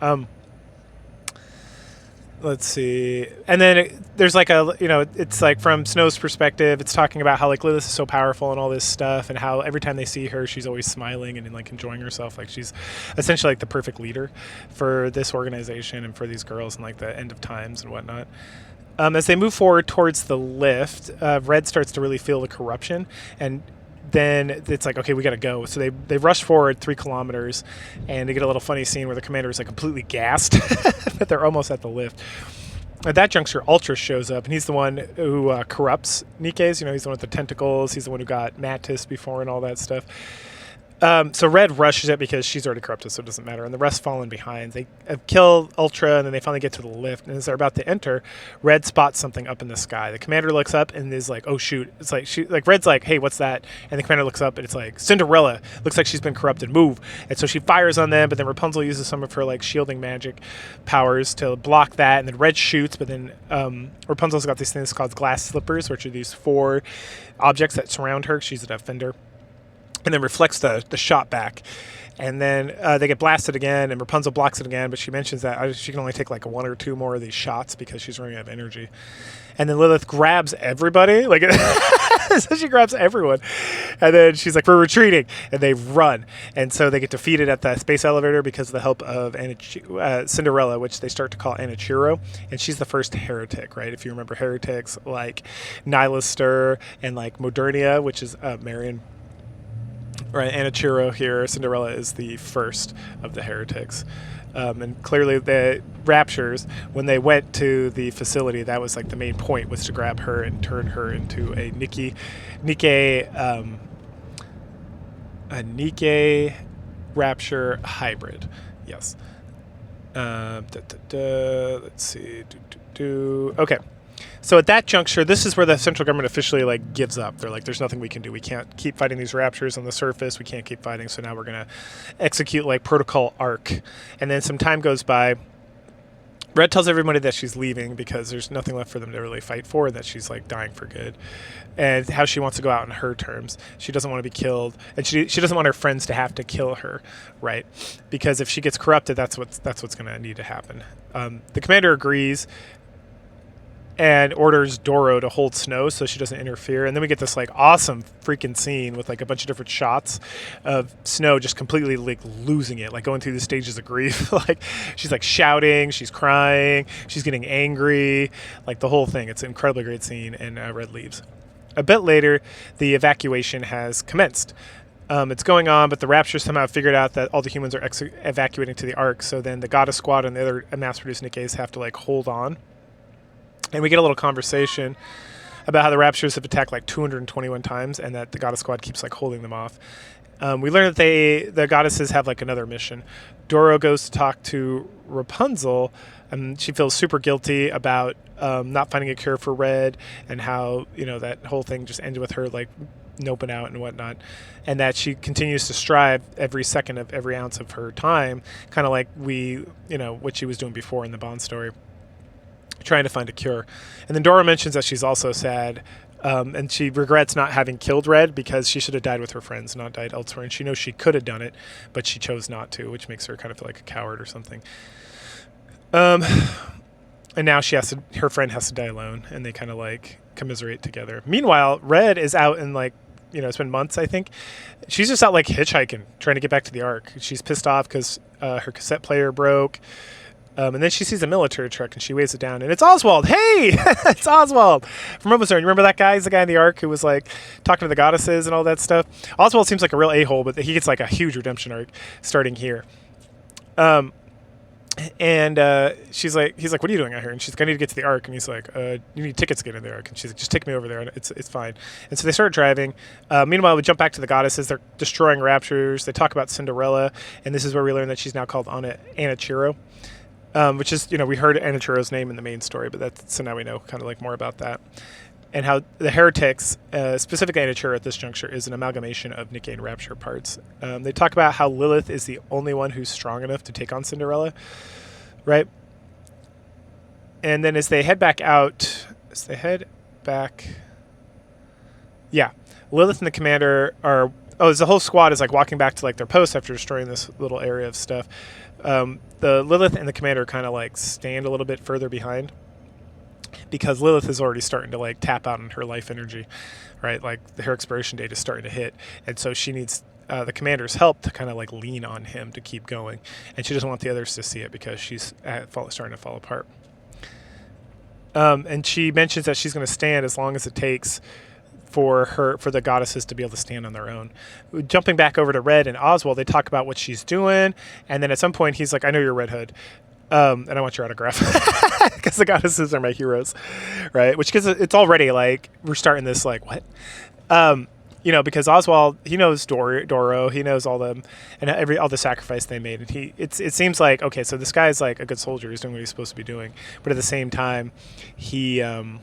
Let's see. And then there's like it's like from Snow's perspective, it's talking about how like Lilith is so powerful and all this stuff, and how every time they see her, she's always smiling and like enjoying herself. Like she's essentially like the perfect leader for this organization and for these girls and like the end of times and whatnot. As they move forward towards the lift, Red starts to really feel the corruption, and then it's like, okay, we got to go. So they rush forward 3 kilometers, and they get a little funny scene where the Commander is like completely gassed, but they're almost at the lift. At that juncture, Ultra shows up, and he's the one who corrupts Nikke's. He's the one with the tentacles. He's the one who got Mattis before and all that stuff. So Red rushes it because she's already corrupted, so it doesn't matter. And the rest falling behind. They kill Ultra, and then they finally get to the lift. And as they're about to enter, Red spots something up in the sky. The commander looks up and is like, "Oh shoot!" It's like Red's like, "Hey, what's that?" And the commander looks up and it's like, "Cinderella. Looks like she's been corrupted. Move!" And so she fires on them, but then Rapunzel uses some of her like shielding magic powers to block that. And then Red shoots, but then Rapunzel's got these things called glass slippers, which are these 4 objects that surround her. She's a defender. And then reflects the shot back. And then they get blasted again, and Rapunzel blocks it again, but she mentions that she can only take like 1 or 2 more of these shots because she's running out of energy. And then Lilith grabs everybody. Like, so she grabs everyone. And then she's like, "We're retreating." And they run. And so they get defeated at the space elevator because of the help of Cinderella, which they start to call Anichiro. And she's the first heretic, right? If you remember heretics like Nylaster and like Modernia, which is Marion. Right, Anichiro here. Cinderella is the first of the heretics. And clearly the Raptures, when they went to the facility, that was like the main point, was to grab her and turn her into a Nikke Rapture hybrid. Yes. Let's see. Okay. So at that juncture, this is where the central government officially like gives up. They're like, "There's nothing we can do. We can't keep fighting these Raptures on the surface. We can't keep fighting. So now we're gonna execute like Protocol Arc." And then some time goes by. Red tells everybody that she's leaving because there's nothing left for them to really fight for, and that she's like dying for good, and how she wants to go out on her terms. She doesn't want to be killed, and she doesn't want her friends to have to kill her, right? Because if she gets corrupted, that's what's going to need to happen. The commander agrees and orders Doro to hold Snow so she doesn't interfere. And then we get this like awesome freaking scene with like a bunch of different shots of Snow just completely like losing it, like going through the stages of grief. Like she's like shouting, she's crying, she's getting angry, like the whole thing. It's an incredibly great scene, and Red leaves. A bit later, the evacuation has commenced. It's going on, but the Raptures somehow figured out that all the humans are evacuating to the Ark, so then the Goddess Squad and the other mass-produced Nikkes have to like hold on. And we get a little conversation about how the Raptures have attacked like 221 times, and that the Goddess Squad keeps like holding them off. We learn that the goddesses have like another mission. Doro goes to talk to Rapunzel, and she feels super guilty about not finding a cure for Red, and how that whole thing just ended with her like noping out and whatnot, and that she continues to strive every second of every ounce of her time, kind of like what she was doing before in the Bond story, trying to find a cure. And then Dora mentions that she's also sad, and she regrets not having killed Red because she should have died with her friends, not died elsewhere. And she knows she could have done it, but she chose not to, which makes her kind of feel like a coward or something. And now her friend has to die alone, and they kind of like commiserate together. Meanwhile, Red is out in like, it's been months, I think. She's just out like hitchhiking, trying to get back to the Ark. She's pissed off because her cassette player broke. And then she sees a military truck, and she waves it down, and it's Oswald. Hey, it's Oswald from Rapunzel. You remember that guy? He's the guy in the Ark who was like talking to the goddesses and all that stuff. Oswald seems like a real a-hole, but he gets like a huge redemption arc starting here. And he's like, "What are you doing out here?" And she's like, "I need to get to the Ark." And he's like, "You need tickets to get in the Ark." And she's like, "Just take me over there. It's fine." And so they start driving. Meanwhile, we jump back to the goddesses. They're destroying Raptures. They talk about Cinderella, and this is where we learn that she's now called Anichiro. Which is, we heard Anichiro's name in the main story, but so now we know kind of like more about that. And how the heretics, specifically Anichiro at this juncture, is an amalgamation of Nikke and Rapture parts. They talk about how Lilith is the only one who's strong enough to take on Cinderella, right? And then as they head back, Lilith and the commander as the whole squad is like walking back to like their post after destroying this little area of stuff. The Lilith and the commander kind of like stand a little bit further behind, because Lilith is already starting to like tap out on her life energy, right? Like her expiration date is starting to hit, and so she needs the commander's help to kind of like lean on him to keep going, and she doesn't want the others to see it because she's starting to fall apart. And she mentions that she's going to stand as long as it takes for the goddesses to be able to stand on their own. Jumping back over to Red and Oswald, they talk about what she's doing, and then at some point he's like, "I know you're Red Hood, and I want your autograph," because the goddesses are my heroes, right? Which, because it's already like we're starting this like what. because Oswald, he knows Doro, he knows all the and all the sacrifice they made, and it seems like, okay, so this guy's like a good soldier, he's doing what he's supposed to be doing, but at the same time, he, when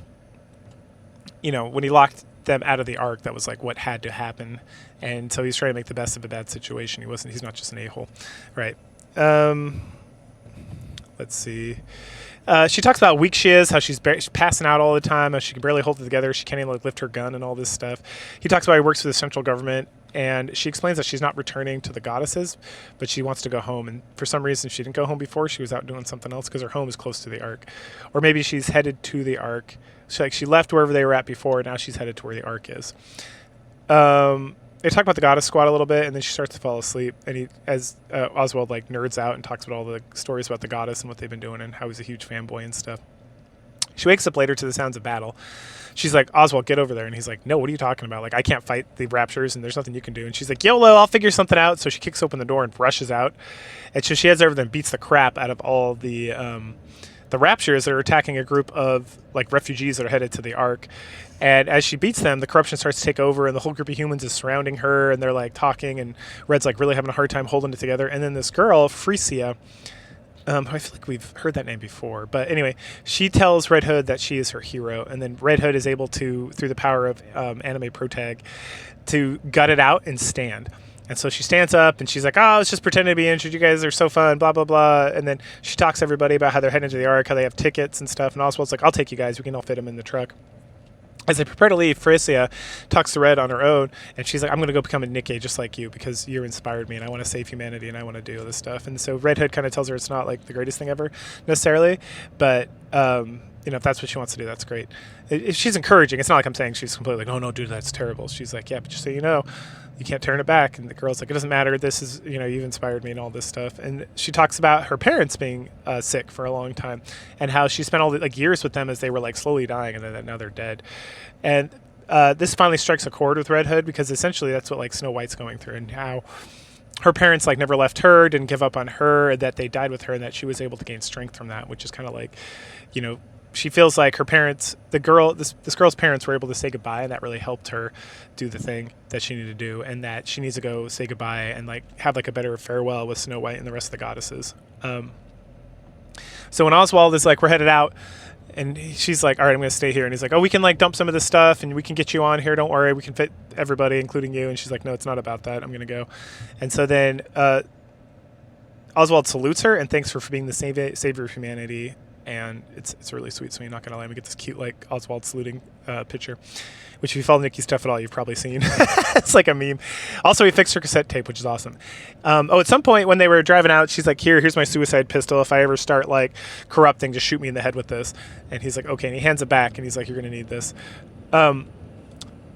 he locked them out of the Ark, that was like what had to happen, and so he's trying to make the best of a bad situation. He's not just an a-hole, right? Let's see. She talks about how weak she is, how she's passing out all the time, how she can barely hold it together, she can't even lift her gun and all this stuff. He talks about how he works for the central government, and she explains that she's not returning to the goddesses, but she wants to go home. And for some reason, she didn't go home before. She was out doing something else because her home is close to the Ark. Or maybe she's headed to the Ark. She left wherever they were at before, and now she's headed to where the Ark is. They talk about the goddess squad a little bit, and then she starts to fall asleep. And Oswald like nerds out and talks about all the stories about the goddess and what they've been doing and how he's a huge fanboy and stuff. She wakes up later to the sounds of battle. She's like, Oswald, get over there. And he's like, no, what are you talking about? Like, I can't fight the Raptures, and there's nothing you can do. And she's like, YOLO, I'll figure something out. So she kicks open the door and rushes out. And so she heads over there and beats the crap out of all the Raptures that are attacking a group of like refugees that are headed to the Ark. And as she beats them, the corruption starts to take over, and the whole group of humans is surrounding her, and they're like talking, and Red's like really having a hard time holding it together. And then this girl, Frisia, I feel like we've heard that name before, but anyway, she tells Red Hood that she is her hero, and then Red Hood is able to, through the power of anime protag, to gut it out and stand. And so she stands up, and she's like, oh, I was just pretending to be injured. You guys are so fun, blah, blah, blah. And then she talks to everybody about how they're heading to the Ark, how they have tickets and stuff. And Oswald's like, I'll take you guys. We can all fit them in the truck. As they prepare to leave, Frisia talks to Red on her own, and she's like, I'm going to go become a Nikke just like you because you inspired me, and I want to save humanity, and I want to do all this stuff. And so Red Hood kind of tells her it's not like the greatest thing ever necessarily, but if that's what she wants to do, that's great. She's encouraging. It's not like I'm saying she's completely like, oh, no, dude, that's terrible. She's like, yeah, but just so you know, you can't turn it back. And the girl's like, it doesn't matter. This is, you've inspired me and all this stuff. And she talks about her parents being sick for a long time and how she spent all the years with them as they were like slowly dying, and then now they're dead. And this finally strikes a chord with Red Hood because essentially that's what like Snow White's going through, and how her parents like never left her, didn't give up on her, that they died with her, and that she was able to gain strength from that, which is kind of like, she feels like her parents, this girl's parents were able to say goodbye, and that really helped her do the thing that she needed to do, and that she needs to go say goodbye and like have like a better farewell with Snow White and the rest of the goddesses. So when Oswald is like, we're headed out, and she's like, all right, I'm going to stay here. And he's like, oh, we can like dump some of this stuff and we can get you on here. Don't worry. We can fit everybody, including you. And she's like, no, it's not about that. I'm going to go. And so then Oswald salutes her and thanks her for being the savior of humanity. And it's really sweet. So you're not going to let me get this cute like Oswald saluting picture, which if you follow Nikki's stuff at all, you've probably seen. It's like a meme. Also, he fixed her cassette tape, which is awesome. At some point when they were driving out, she's like, here's my suicide pistol. If I ever start like corrupting, just shoot me in the head with this. And he's like, okay. And he hands it back, and he's like, you're going to need this. And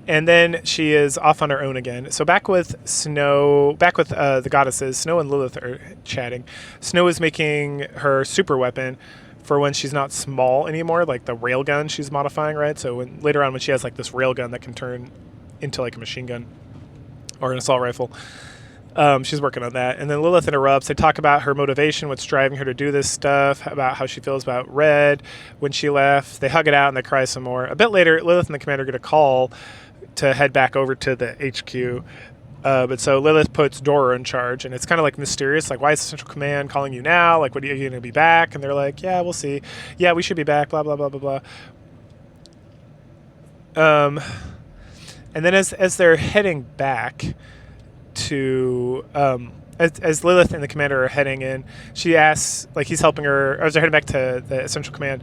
then she is off on her own again. So back with the goddesses, Snow and Lilith are chatting. Snow is making her super weapon for when she's not small anymore, like the railgun she's modifying, right? So later on when she has like this railgun that can turn into like a machine gun or an assault rifle, she's working on that. And then Lilith interrupts. They talk about her motivation, what's driving her to do this stuff, about how she feels about Red when she left. They hug it out and they cry some more. A bit later, Lilith and the commander get a call to head back over to the HQ. But so Lilith puts Dora in charge, and it's kind of like mysterious. Like, why is the Central Command calling you now? Like, are you going to be back? And they're like, yeah, we'll see. Yeah, we should be back, blah, blah, blah, blah, blah. And then as they're heading back to, as Lilith and the commander are heading in, she asks, like, he's helping her, or as they're heading back to the Central Command,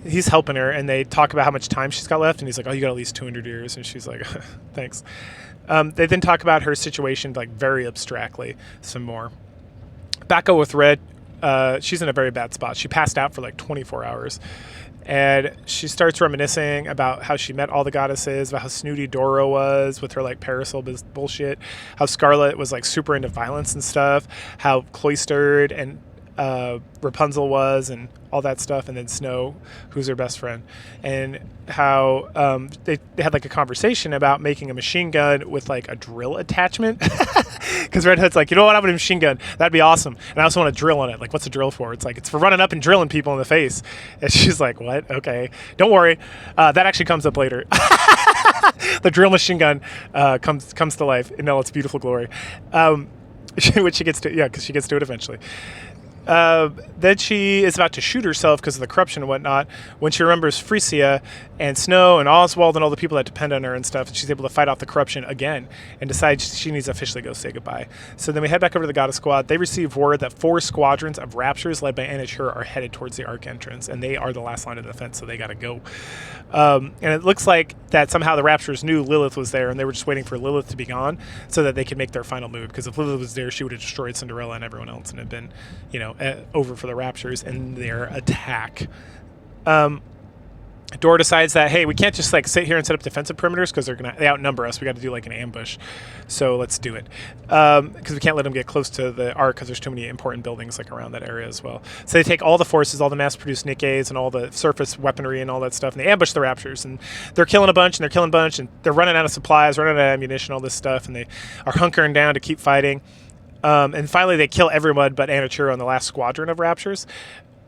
he's helping her, and they talk about how much time she's got left, and he's like, oh, you got at least 200 years. And she's like, thanks. They then talk about her situation like very abstractly some more. Back with Red, she's in a very bad spot. She passed out for like 24 hours. And she starts reminiscing about how she met all the goddesses, about how snooty Doro was with her like parasol bullshit, how Scarlet was like super into violence and stuff, how cloistered and Rapunzel was and all that stuff, and then Snow, who's her best friend, and how they had like a conversation about making a machine gun with like a drill attachment, because Red Hood's like, you know what, I want a machine gun, that'd be awesome, and I also want a drill on it. Like, what's a drill for? It's like, it's for running up and drilling people in the face. And she's like, what? Okay, don't worry, that actually comes up later. The drill machine gun comes to life in all its beautiful glory, which she gets to, yeah, because she gets to it eventually. Then she is about to shoot herself because of the corruption and whatnot when she remembers Frisia and Snow and Oswald and all the people that depend on her and stuff, and she's able to fight off the corruption again and decides she needs to officially go say goodbye. So then we head back over to the Goddess Squad. They receive word that 4 squadrons of Raptures led by Anni are headed towards the Ark entrance, and they are the last line of defense, so they gotta go. And it looks like that somehow the Raptures knew Lilith was there, and they were just waiting for Lilith to be gone so that they could make their final move, because if Lilith was there, she would have destroyed Cinderella and everyone else and had been, over for the Raptures and their attack. Dora decides that, hey, we can't just sit here and set up defensive perimeters because they outnumber us. We got to do an ambush, so let's do it, because we can't let them get close to the Ark because there's too many important buildings around that area as well. So they take all the forces, all the mass-produced Nikkes and all the surface weaponry and all that stuff, and they ambush the Raptures, and they're killing a bunch, and they're running out of supplies, running out of ammunition, all this stuff, and they are hunkering down to keep fighting. And finally, they kill everyone but Anachiro and the last squadron of Raptures.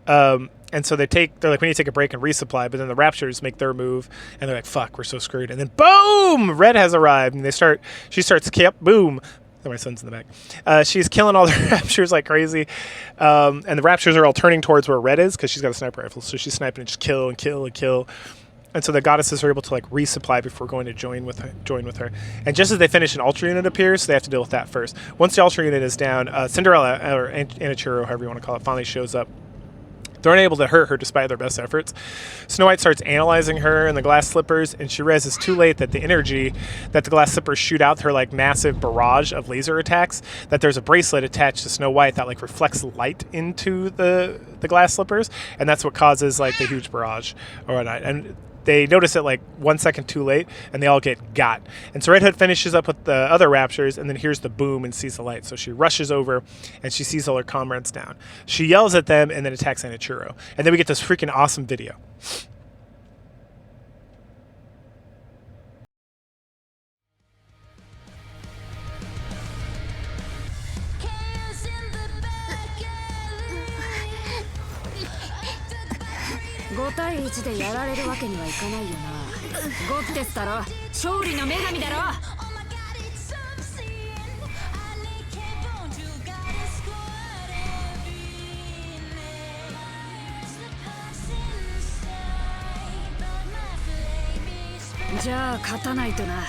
And so they're like, we need to take a break and resupply. But then the Raptors make their move, and they're like, fuck, we're so screwed. And then boom, Red has arrived, and she starts, boom. Oh, my son's in the back. She's killing all the Raptors like crazy. And the Raptors are all turning towards where Red is because she's got a sniper rifle. So she's sniping and just kill and kill and kill. And so the goddesses are able to resupply before going to join with her. And just as they finish, an Ultra Unit appears, so they have to deal with that first. Once the Ultra Unit is down, Cinderella, or Anachiro, however you want to call it, finally shows up. They're unable to hurt her despite their best efforts. Snow White starts analyzing her and the glass slippers, and she realizes too late that the energy that the glass slippers shoot out her massive barrage of laser attacks, that there's a bracelet attached to Snow White that reflects light into the glass slippers, and that's what causes the huge barrage or whatnot. And they notice it 1 second too late, and they all get got. And so Red Hood finishes up with the other Raptures, and then hears the boom and sees the light. So she rushes over, and she sees all her comrades down. She yells at them, and then attacks Anachiro. And then we get this freaking awesome video.5対1でやられるわけにはいかないよな。ゴッテスだろ、勝利の女神だろ。じゃあ勝たないとな。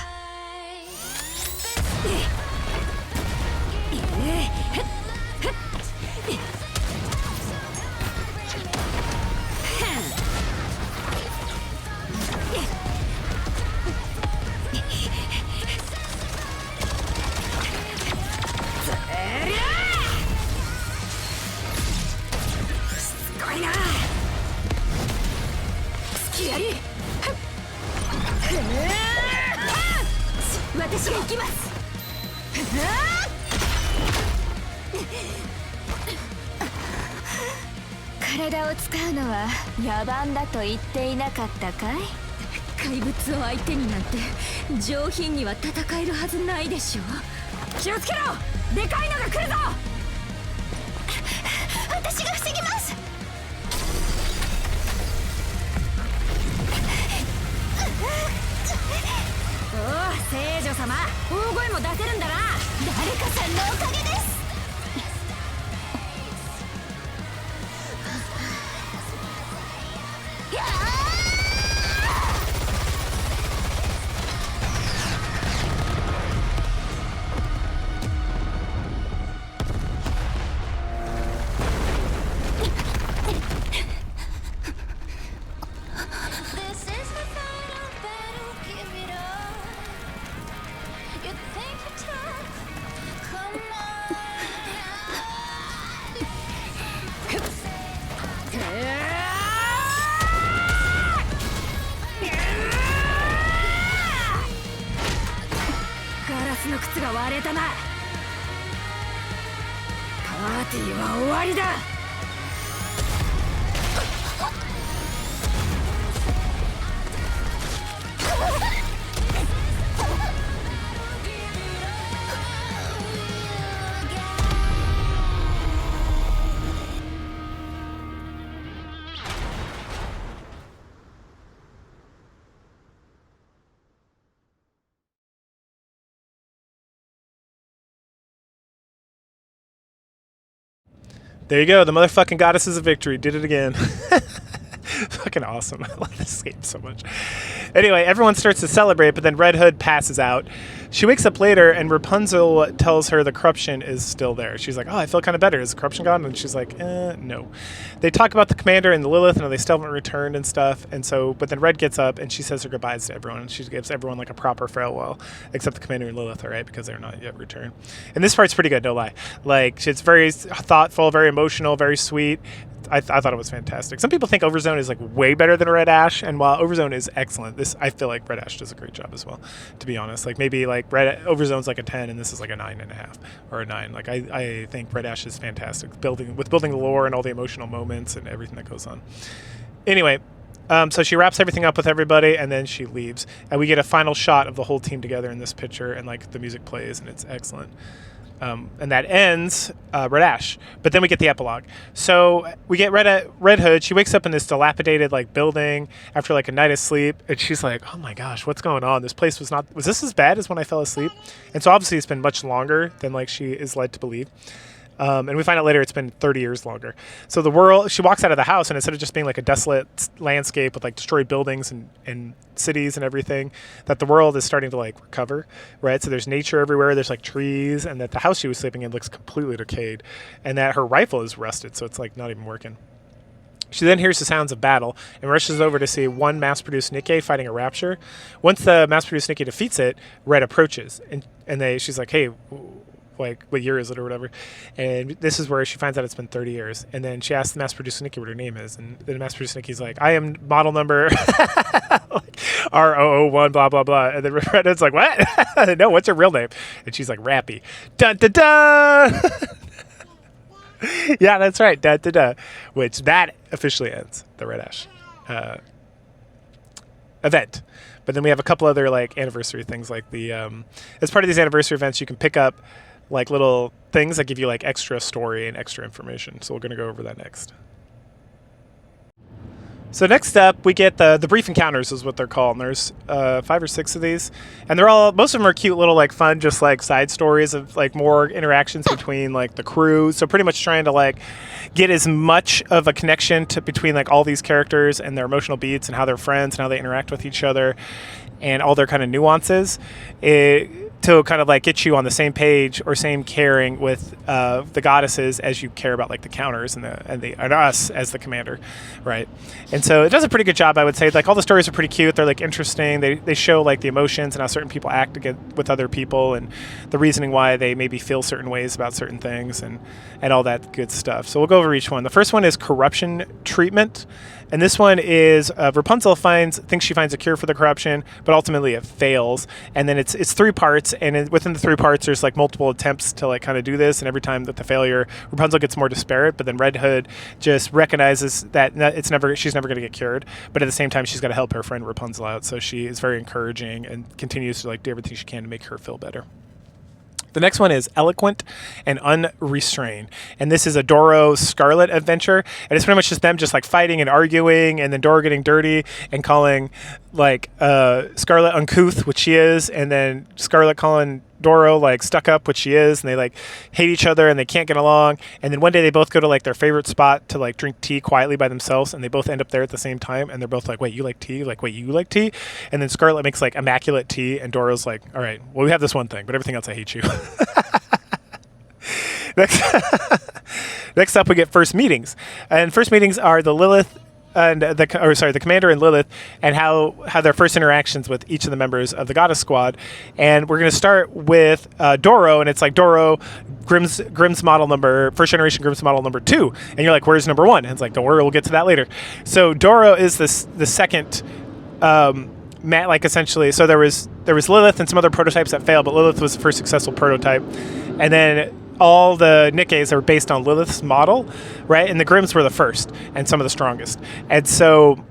私が行きます。体を使うのは野蛮だと言っていなかったかい？怪物を相手になんて上品には戦えるはずないでしょ。気をつけろ！でかいのが来るぞ！私が防ぎます。おお、聖女様、大声も出せるんだな。誰かさんのおかげです。ガラスの靴が割れたな。パーティーは終わりだ。There you go. The motherfucking goddesses of victory did it again. Fucking awesome. I love this game so much. Anyway, everyone starts to celebrate, but then Red Hood passes out. She wakes up later, and Rapunzel tells her the corruption is still there. She's like, oh, I feel kind of better. Is the corruption gone? And she's like, no. They talk about the commander and the Lilith, and they still haven't returned and stuff. And so, but then Red gets up, and she says her goodbyes to everyone. And she gives everyone like a proper farewell, except the commander and Lilith, all right, because they're not yet returned. And this part's pretty good, no lie. Like, it's very thoughtful, very emotional, very sweet. I thought it was fantastic. Some people think Overzone is like way better than Red Ash, and while Overzone is excellent, this I feel like Red Ash does a great job as well. To be honest, like maybe like Overzone's like a 10, and this is like a 9.5 or a 9. Like I think Red Ash is fantastic, building the lore and all the emotional moments and everything that goes on. Anyway, so she wraps everything up with everybody, and then she leaves, and we get a final shot of the whole team together in this picture, and like the music plays, and it's excellent. And that ends Red Ash. But then we get the epilogue. So we get Red Hood. She wakes up in this dilapidated like building after like a night of sleep, and she's like, "Oh my gosh, what's going on? This place was this as bad as when I fell asleep?" And so obviously it's been much longer than like she is led to believe. And we find out later it's been 30 years longer. So the world, she walks out of the house, and instead of just being like a desolate landscape with like destroyed buildings and cities and everything, that the world is starting to like recover, right? So there's nature everywhere, there's like trees, and that the house she was sleeping in looks completely decayed, and that her rifle is rusted, so it's like not even working. She then hears the sounds of battle and rushes over to see one mass-produced Nikke fighting a rapture. Once the mass-produced Nikke defeats it, Red approaches, and she's like, "Hey, like what year is it or whatever?" And this is where she finds out it's been 30 years. And then she asks the mass-produced Nikke what her name is, and the mass-produced Nikke's like, "I am model number R001 blah blah blah." And then Redhead's like, "What? No, what's her real name?" And she's like, "Rappy." Dun dun dun. Yeah, that's right. Dun dun dun. Which that officially ends the Red Ash event. But then we have a couple other like anniversary things, like the as part of these anniversary events, you can pick up like little things that give you like extra story and extra information. So we're going to go over that next. So next up, we get the brief encounters is what they're called. And there's 5 or 6 of these, and most of them are cute little like fun, just like side stories of like more interactions between like the crew. So pretty much trying to like get as much of a connection between like all these characters and their emotional beats and how they're friends and how they interact with each other and all their kind of nuances. To kind of like get you on the same page or same caring with the goddesses as you care about like the counters and us as the commander, right? And so it does a pretty good job, I would say. Like all the stories are pretty cute. They're like interesting. They show like the emotions and how certain people act with other people and the reasoning why they maybe feel certain ways about certain things and all that good stuff. So we'll go over each one. The first one is corruption treatment. And this one is Rapunzel thinks she finds a cure for the corruption, but ultimately it fails. And then it's 3 parts, and within the 3 parts, there's like multiple attempts to like kind of do this. And every time that the failure, Rapunzel gets more disparate. But then Red Hood just recognizes that she's never going to get cured. But at the same time, she's got to help her friend Rapunzel out. So she is very encouraging and continues to like do everything she can to make her feel better. The next one is Eloquent and Unrestrained. And this is a Doro Scarlet adventure. And it's pretty much just them just like fighting and arguing, and then Doro getting dirty and calling like Scarlet uncouth, which she is, and then Scarlet calling Doro like stuck up, which she is, and they like hate each other and they can't get along. And then one day they both go to like their favorite spot to like drink tea quietly by themselves, and they both end up there at the same time, and they're both like, "Wait, you like tea?" Like, "Wait, you like tea?" And then Scarlet makes like immaculate tea, and Doro's like, "All right, well, we have this one thing, but everything else I hate you." Next up, we get first meetings, and first meetings are the Lilith and the commander and Lilith, and how their first interactions with each of the members of the Goddess Squad. And we're going to start with Doro, and it's like Doro, Grimm's model number, first generation Grimm's model number 2, and you're like, "Where's number 1?" And it's like, "Don't worry, we'll get to that later." So Doro is the second. Like essentially, so there was Lilith and some other prototypes that failed, but Lilith was the first successful prototype, and then all the Nikkes are based on Lilith's model, right? And the Grimms were the first and some of the strongest. And so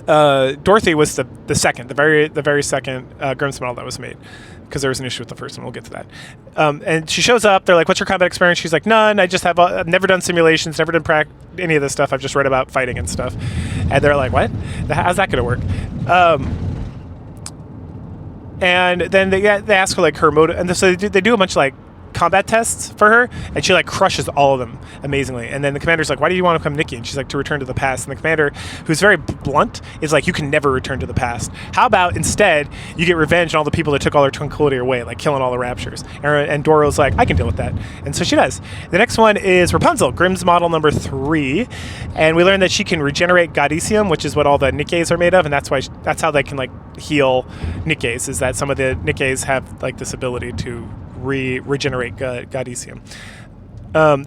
Dorothy was the second, the very second Grimm's model that was made, because there was an issue with the first one. We'll get to that. And she shows up. They're like, "What's your combat experience?" She's like, "None. I've never done simulations, never done any of this stuff. I've just read about fighting and stuff." And they're like, "What? How's that going to work?" And then they ask her like her motive, and so they do a bunch of like combat tests for her, and she like crushes all of them amazingly. And then the commander's like, why do you want to come Nikke? And she's like, to return to the past. And the commander, who's very blunt, is like, you can never return to the past. How about instead you get revenge on all the people that took all her tranquility away, like killing all the raptures? And Doro's like, I can deal with that. And so she does. The next one is Rapunzel, Grimm's model number 3, and we learn that she can regenerate Godicium, which is what all the Nikkes are made of, and that's how they can like heal Nikkes, is that some of the Nikkes have like this ability to regenerate Godicium.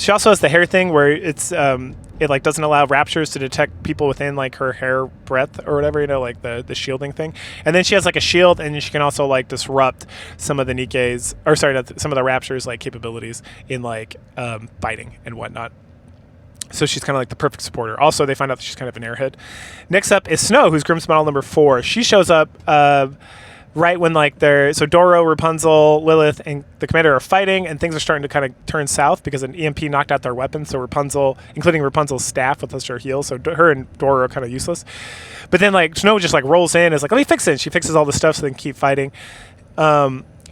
She also has the hair thing where it like doesn't allow raptures to detect people within like her hair breadth or whatever, like the shielding thing. And then she has like a shield, and she can also like disrupt some of the Nikkes, or sorry, some of the raptors like capabilities in like fighting and whatnot. So she's kind of like the perfect supporter. Also, they find out that she's kind of an airhead. Next up is Snow, who's Grimm's model number 4. She shows up right when like so Doro, Rapunzel, Lilith, and the commander are fighting, and things are starting to kind of turn south because an EMP knocked out their weapons. So Rapunzel, including Rapunzel's staff with her heal, so her and Doro are kind of useless. But then like Snow just like rolls in, is like, let me fix it. And she fixes all the stuff so they can keep fighting.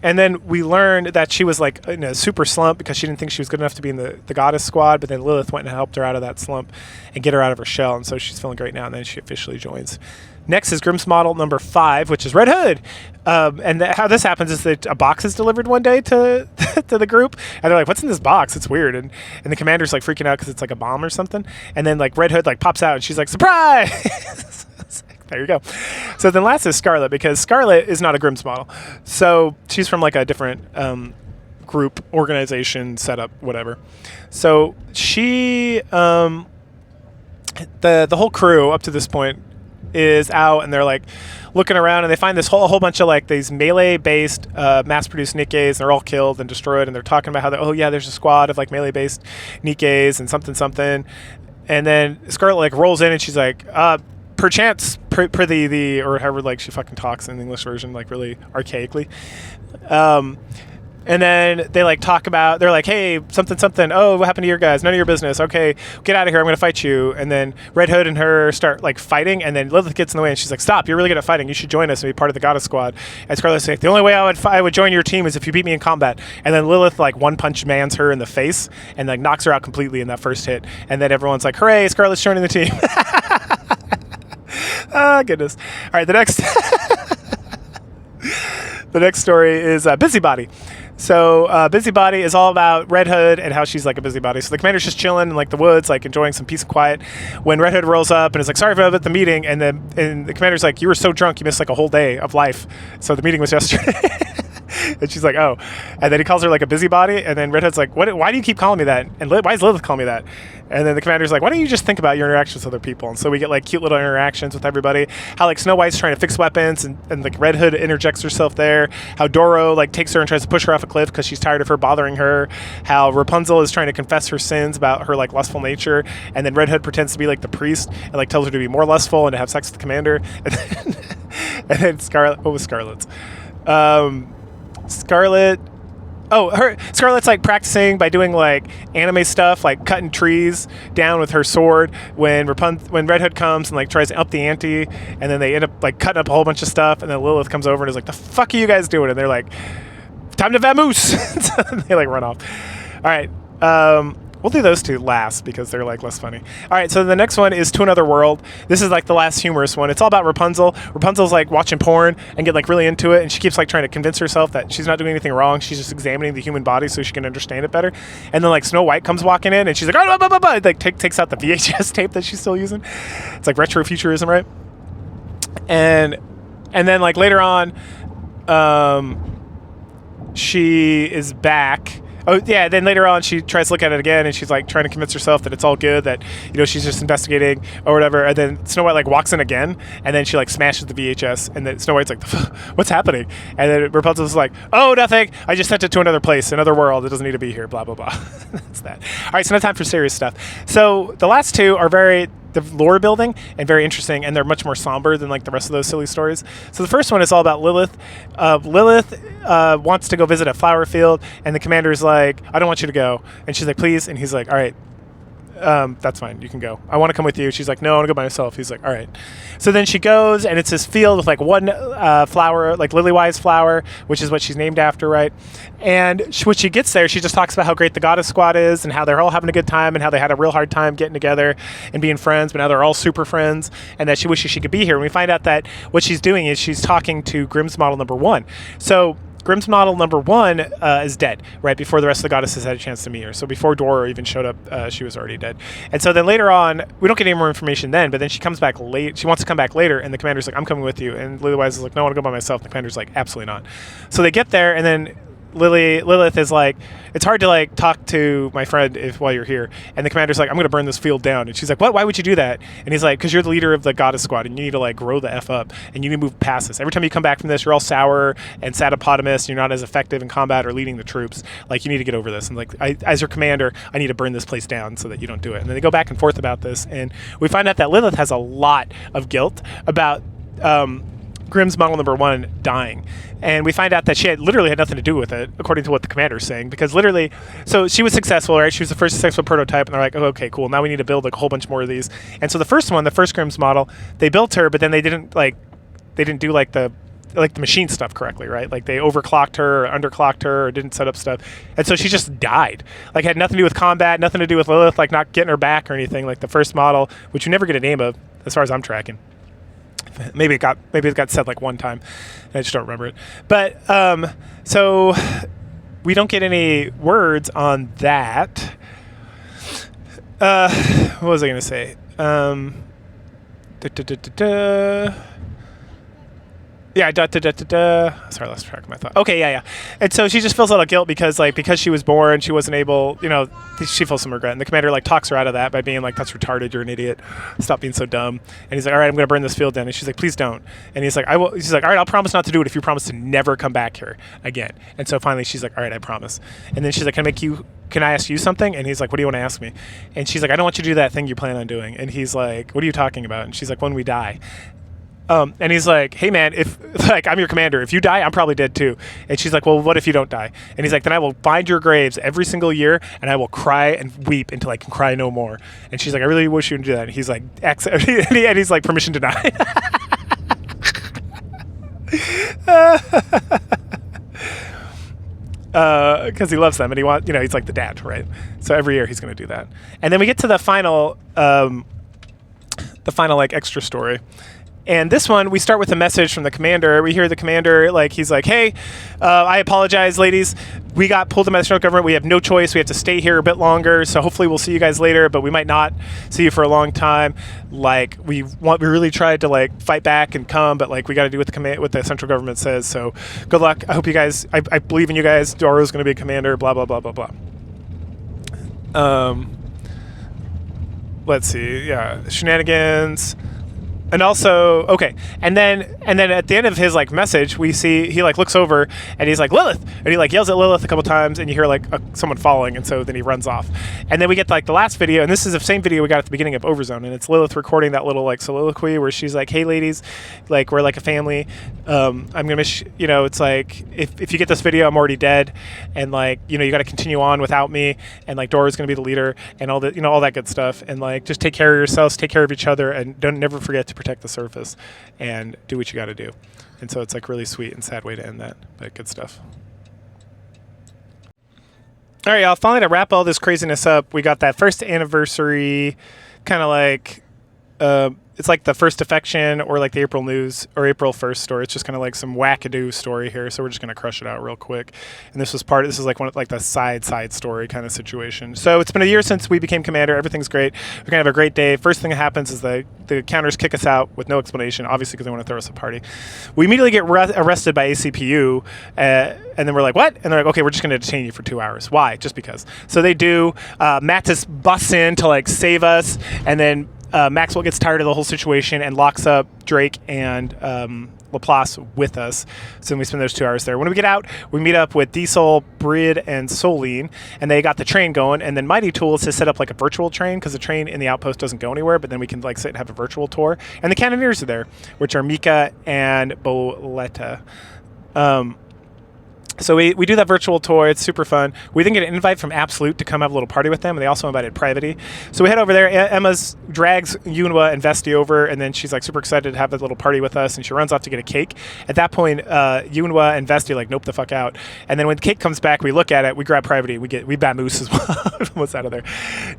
And then we learned that she was like in a super slump because she didn't think she was good enough to be in the goddess squad, but then Lilith went and helped her out of that slump and get her out of her shell, and so she's feeling great now, and then she officially joins. Next is Grimm's model number 5, which is Red Hood. And how this happens is that a box is delivered one day to to the group, and they're like, what's in this box? It's weird. And the commander's like freaking out because it's like a bomb or something, and then like Red Hood like pops out, and she's like, surprise! There you go. So then last is Scarlet, because Scarlet is not a Grimm's model. So she's from like a different group, organization, setup, whatever. So she, the whole crew up to this point is out, and they're like looking around, and they find this whole bunch of like these melee-based mass-produced Nikkes, and they're all killed and destroyed, and they're talking about how, there's a squad of like melee-based Nikkes and something. And then Scarlet like rolls in, and she's like, perchance, the or however like she fucking talks in the English version, like really archaically. And then they like talk about, they're like, hey, something. Oh, what happened to your guys? None of your business. Okay, get out of here. I'm going to fight you. And then Red Hood and her start like fighting. And then Lilith gets in the way, and she's like, stop, you're really good at fighting. You should join us and be part of the goddess squad. And Scarlet's like, the only way I would join your team is if you beat me in combat. And then Lilith like one punch mans her in the face and like knocks her out completely in that first hit. And then everyone's like, hooray, Scarlet's joining the team. Oh, goodness. All right, the next story is Busybody. So Busybody is all about Red Hood and how she's like a busybody. So the commander's just chilling in like the woods, like enjoying some peace and quiet, when Red Hood rolls up and is like, sorry about the meeting. And the commander's like, you were so drunk you missed like a whole day of life. So the meeting was yesterday. And she's like, oh. And then he calls her like a busybody. And then Red Hood's like, why do you keep calling me that? And why is Lilith calling me that? And then the commander's like, why don't you just think about your interactions with other people? And so we get like cute little interactions with everybody. How like Snow White's trying to fix weapons, and like Red Hood interjects herself there. How Doro like takes her and tries to push her off a cliff because she's tired of her bothering her. How Rapunzel is trying to confess her sins about her like lustful nature. And then Red Hood pretends to be like the priest and like tells her to be more lustful and to have sex with the commander. And then Scarlet, what was Scarlet's? Scarlet's like practicing by doing like anime stuff, like cutting trees down with her sword when Red Hood comes and like tries to up the ante, and then they end up like cutting up a whole bunch of stuff, and then Lilith comes over and is like, the fuck are you guys doing? And they're like, time to vamoose. So they like run off. All right. We'll do those two last because they're like less funny. All right, so the next one is To Another World. This is like the last humorous one. It's all about Rapunzel. Rapunzel's like watching porn and get like really into it, and she keeps like trying to convince herself that she's not doing anything wrong. She's just examining the human body so she can understand it better. And then like Snow White comes walking in, and she's like, oh, blah, blah, blah. Like takes out the VHS tape that she's still using. It's like retro futurism, right? And then like later on, she is back. Oh, yeah, then later on she tries to look at it again, and she's like trying to convince herself that it's all good, that, she's just investigating or whatever. And then Snow White like walks in again, and then she like smashes the VHS, and then Snow White's like, what's happening? And then Rapunzel's like, oh, nothing. I just sent it to another place, another world. It doesn't need to be here, blah, blah, blah. That's that. All right, so now time for serious stuff. So the last two are the lore building and very interesting, and they're much more somber than like the rest of those silly stories. So the first one is all about Lilith. Lilith wants to go visit a flower field, and the commander's like, I don't want you to go. And she's like, please. And he's like, all right, that's fine. You can go. I want to come with you. She's like, no, I want to go by myself. He's like, all right. So then she goes, and it's this field with like one flower, like lily-wise flower, which is what she's named after, right? And when she gets there, she just talks about how great the goddess squad is and how they're all having a good time and how they had a real hard time getting together and being friends, but now they're all super friends, and that she wishes she could be here. And we find out that what she's doing is she's talking to Grimm's model number 1. So Grimm's model number 1 is dead right before the rest of the goddesses had a chance to meet her. So before Dora even showed up, she was already dead. And so then later on, we don't get any more information then, but then she comes back late. She wants to come back later, and the commander's like, I'm coming with you. And Lily Wise is like, no, I want to go by myself. And the commander's like, absolutely not. So they get there, and then Lilith is like, it's hard to like talk to my friend while you're here. And the commander's like, I'm going to burn this field down. And she's like, what? Why would you do that? And he's like, because you're the leader of the goddess squad, and you need to like grow the F up, and you need to move past this. Every time you come back from this, you're all sour and satapotamus, and you're not as effective in combat or leading the troops. Like, you need to get over this. And like, as your commander, I need to burn this place down so that you don't do it. And then they go back and forth about this. And we find out that Lilith has a lot of guilt about Grimm's model number 1 dying. And we find out that she literally had nothing to do with it, according to what the commander's saying, because literally, so she was successful, right? She was the first successful prototype, and they're like, oh, okay, cool, now we need to build like a whole bunch more of these. And so the first Grimm's model, they built her, but then they didn't do like the machine stuff correctly, right? Like they overclocked her or underclocked her or didn't set up stuff. And so she just died. Like, had nothing to do with combat, nothing to do with Lilith, like not getting her back or anything, like the first model, which you never get a name of, as far as I'm tracking. Maybe it got said like one time. I just don't remember it. But so we don't get any words on that. What was I going to say? Yeah, Sorry, I lost track of my thought. Okay, yeah. And so she just feels a lot of guilt because she was born, she wasn't able, she feels some regret. And the commander like talks her out of that by being like, that's retarded, you're an idiot. Stop being so dumb. And he's like, all right, I'm going to burn this field down. And she's like, please don't. And he's like, I will. She's like, all right, I'll promise not to do it if you promise to never come back here again. And so finally she's like, all right, I promise. And then she's like, can I ask you something? And he's like, what do you want to ask me? And she's like, I don't want you to do that thing you plan on doing. And he's like, what are you talking about? And she's like, when we die. And he's like, hey man, if like I'm your commander, if you die, I'm probably dead too. And she's like, well, what if you don't die? And he's like, then I will find your graves every single year, and I will cry and weep until I can cry no more. And she's like, I really wish you would do that. And he's like, and he's like, permission denied. Because he loves them, and he's like the dad, right? So every year he's going to do that. And then we get to the final like extra story. And this one, we start with a message from the commander. We hear the commander, like, he's like, hey, I apologize, ladies. We got pulled in by the central government. We have no choice. We have to stay here a bit longer. So hopefully we'll see you guys later, but we might not see you for a long time. Like, we really tried to, like, fight back and come, but, like, we got to do what the central government says. So good luck. I hope you guys, I believe in you guys. Dora's going to be a commander, blah, blah, blah, blah, blah. Let's see. Yeah. Shenanigans. And also, okay, and then at the end of his like message, we see he like looks over and he's like, Lilith, and he like yells at Lilith a couple times, and you hear like someone falling, and so then he runs off. And then we get to, like, the last video, and this is the same video we got at the beginning of Overzone, and it's Lilith recording that little like soliloquy where she's like, hey ladies, like, we're like a family. I'm gonna miss it's like if you get this video, I'm already dead, and like you got to continue on without me, and like Dora's gonna be the leader, and all that all that good stuff, and like just take care of yourselves, take care of each other, and never forget to protect the surface and do what you got to do. And so it's like really sweet and sad way to end that, but good stuff. All right, y'all, finally to wrap all this craziness up, we got that first anniversary kind of like it's like the first affection or like the April news or April 1st story. It's just kind of like some wackadoo story here, so we're just going to crush it out real quick. And this is like one like the side story kind of situation. So it's been a year since we became commander. Everything's great. We're going to have a great day. First thing that happens is the counters kick us out with no explanation, obviously because they want to throw us a party. We immediately get arrested by ACPU, and then we're like, what? And they're like, okay, we're just going to detain you for 2 hours. Why? Just because. So they do. Mattis busts in to like save us, and then Maxwell gets tired of the whole situation and locks up Drake and Laplace with us. So then we spend those 2 hours there. When we get out, we meet up with Diesel, Brid, and Soline, and they got the train going. And then Mighty Tools has set up like a virtual train because the train in the outpost doesn't go anywhere, but then we can like sit and have a virtual tour. And the Cannoneers are there, which are Mika and Boletta. So we do that virtual tour. It's super fun. We then get an invite from Absolute to come have a little party with them, and they also invited Privity. So we head over there. Emma's drags Yunwa and Vesti over, and then she's like super excited to have a little party with us, and she runs off to get a cake. At that point, Yunwa and Vesti like nope the fuck out. And then when the cake comes back, we look at it, we grab Privity, we Bamoose as well. What's out of there?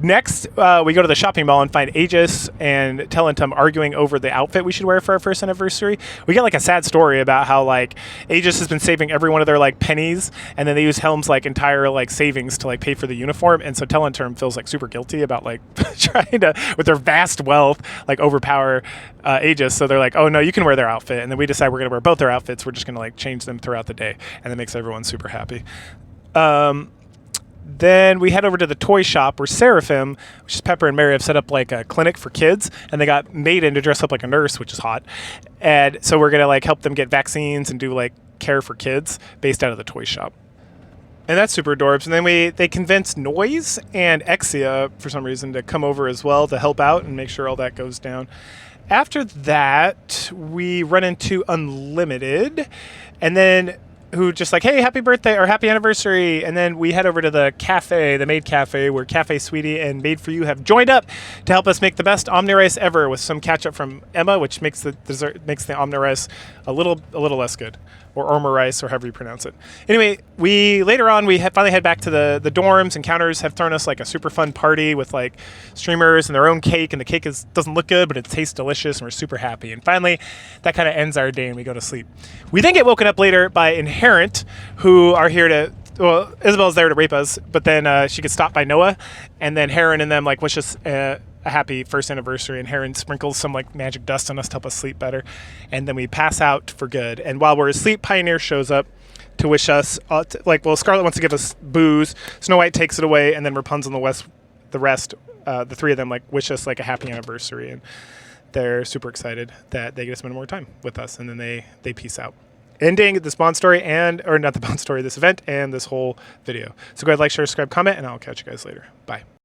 Next, we go to the shopping mall and find Aegis and Tellentum arguing over the outfit we should wear for our first anniversary. We get like a sad story about how like Aegis has been saving every one of their like pennies, and then they use Helm's like entire like savings to like pay for the uniform, and so Tellentum feels like super guilty about like trying to with their vast wealth like overpower Aegis. So they're like, oh no, you can wear their outfit, and then we decide we're gonna wear both their outfits. We're just gonna like change them throughout the day, and that makes everyone super happy. Then we head over to the toy shop where Seraphim, which is Pepper and Mary, have set up like a clinic for kids, and they got Maiden to dress up like a nurse, which is hot. And so we're gonna like help them get vaccines and do like care for kids based out of the toy shop. And that's super adorbs. And then they convince Noise and Exia for some reason to come over as well to help out and make sure all that goes down. After that, we run into Unlimited, and then who just like, hey, happy birthday or happy anniversary. And then we head over to the cafe, the Maid Cafe, where Cafe Sweetie and Made For You have joined up to help us make the best Omni Rice ever with some ketchup from Emma, which makes the dessert, makes the Omni Rice a little less good, or Ormer Rice, or however you pronounce it. Anyway, later on finally head back to the dorms, and Counters have thrown us like a super fun party with like streamers and their own cake, and the cake doesn't look good, but it tastes delicious, and we're super happy. And finally, that kind of ends our day, and we go to sleep. We then get woken up later by Inherent, who are here to. Well, Isabel's there to rape us, but then she gets stopped by Noah, and then Heron and them like wish us a happy first anniversary, and Heron sprinkles some like magic dust on us to help us sleep better, and then we pass out for good. And while we're asleep, Pioneer shows up to wish us Scarlet wants to give us booze, Snow White takes it away, and then Rapunzel and the rest, the three of them like wish us like a happy anniversary, and they're super excited that they get to spend more time with us, and then they peace out. Ending this Bond story this event and this whole video. So go ahead, like, share, subscribe, comment, and I'll catch you guys later. Bye.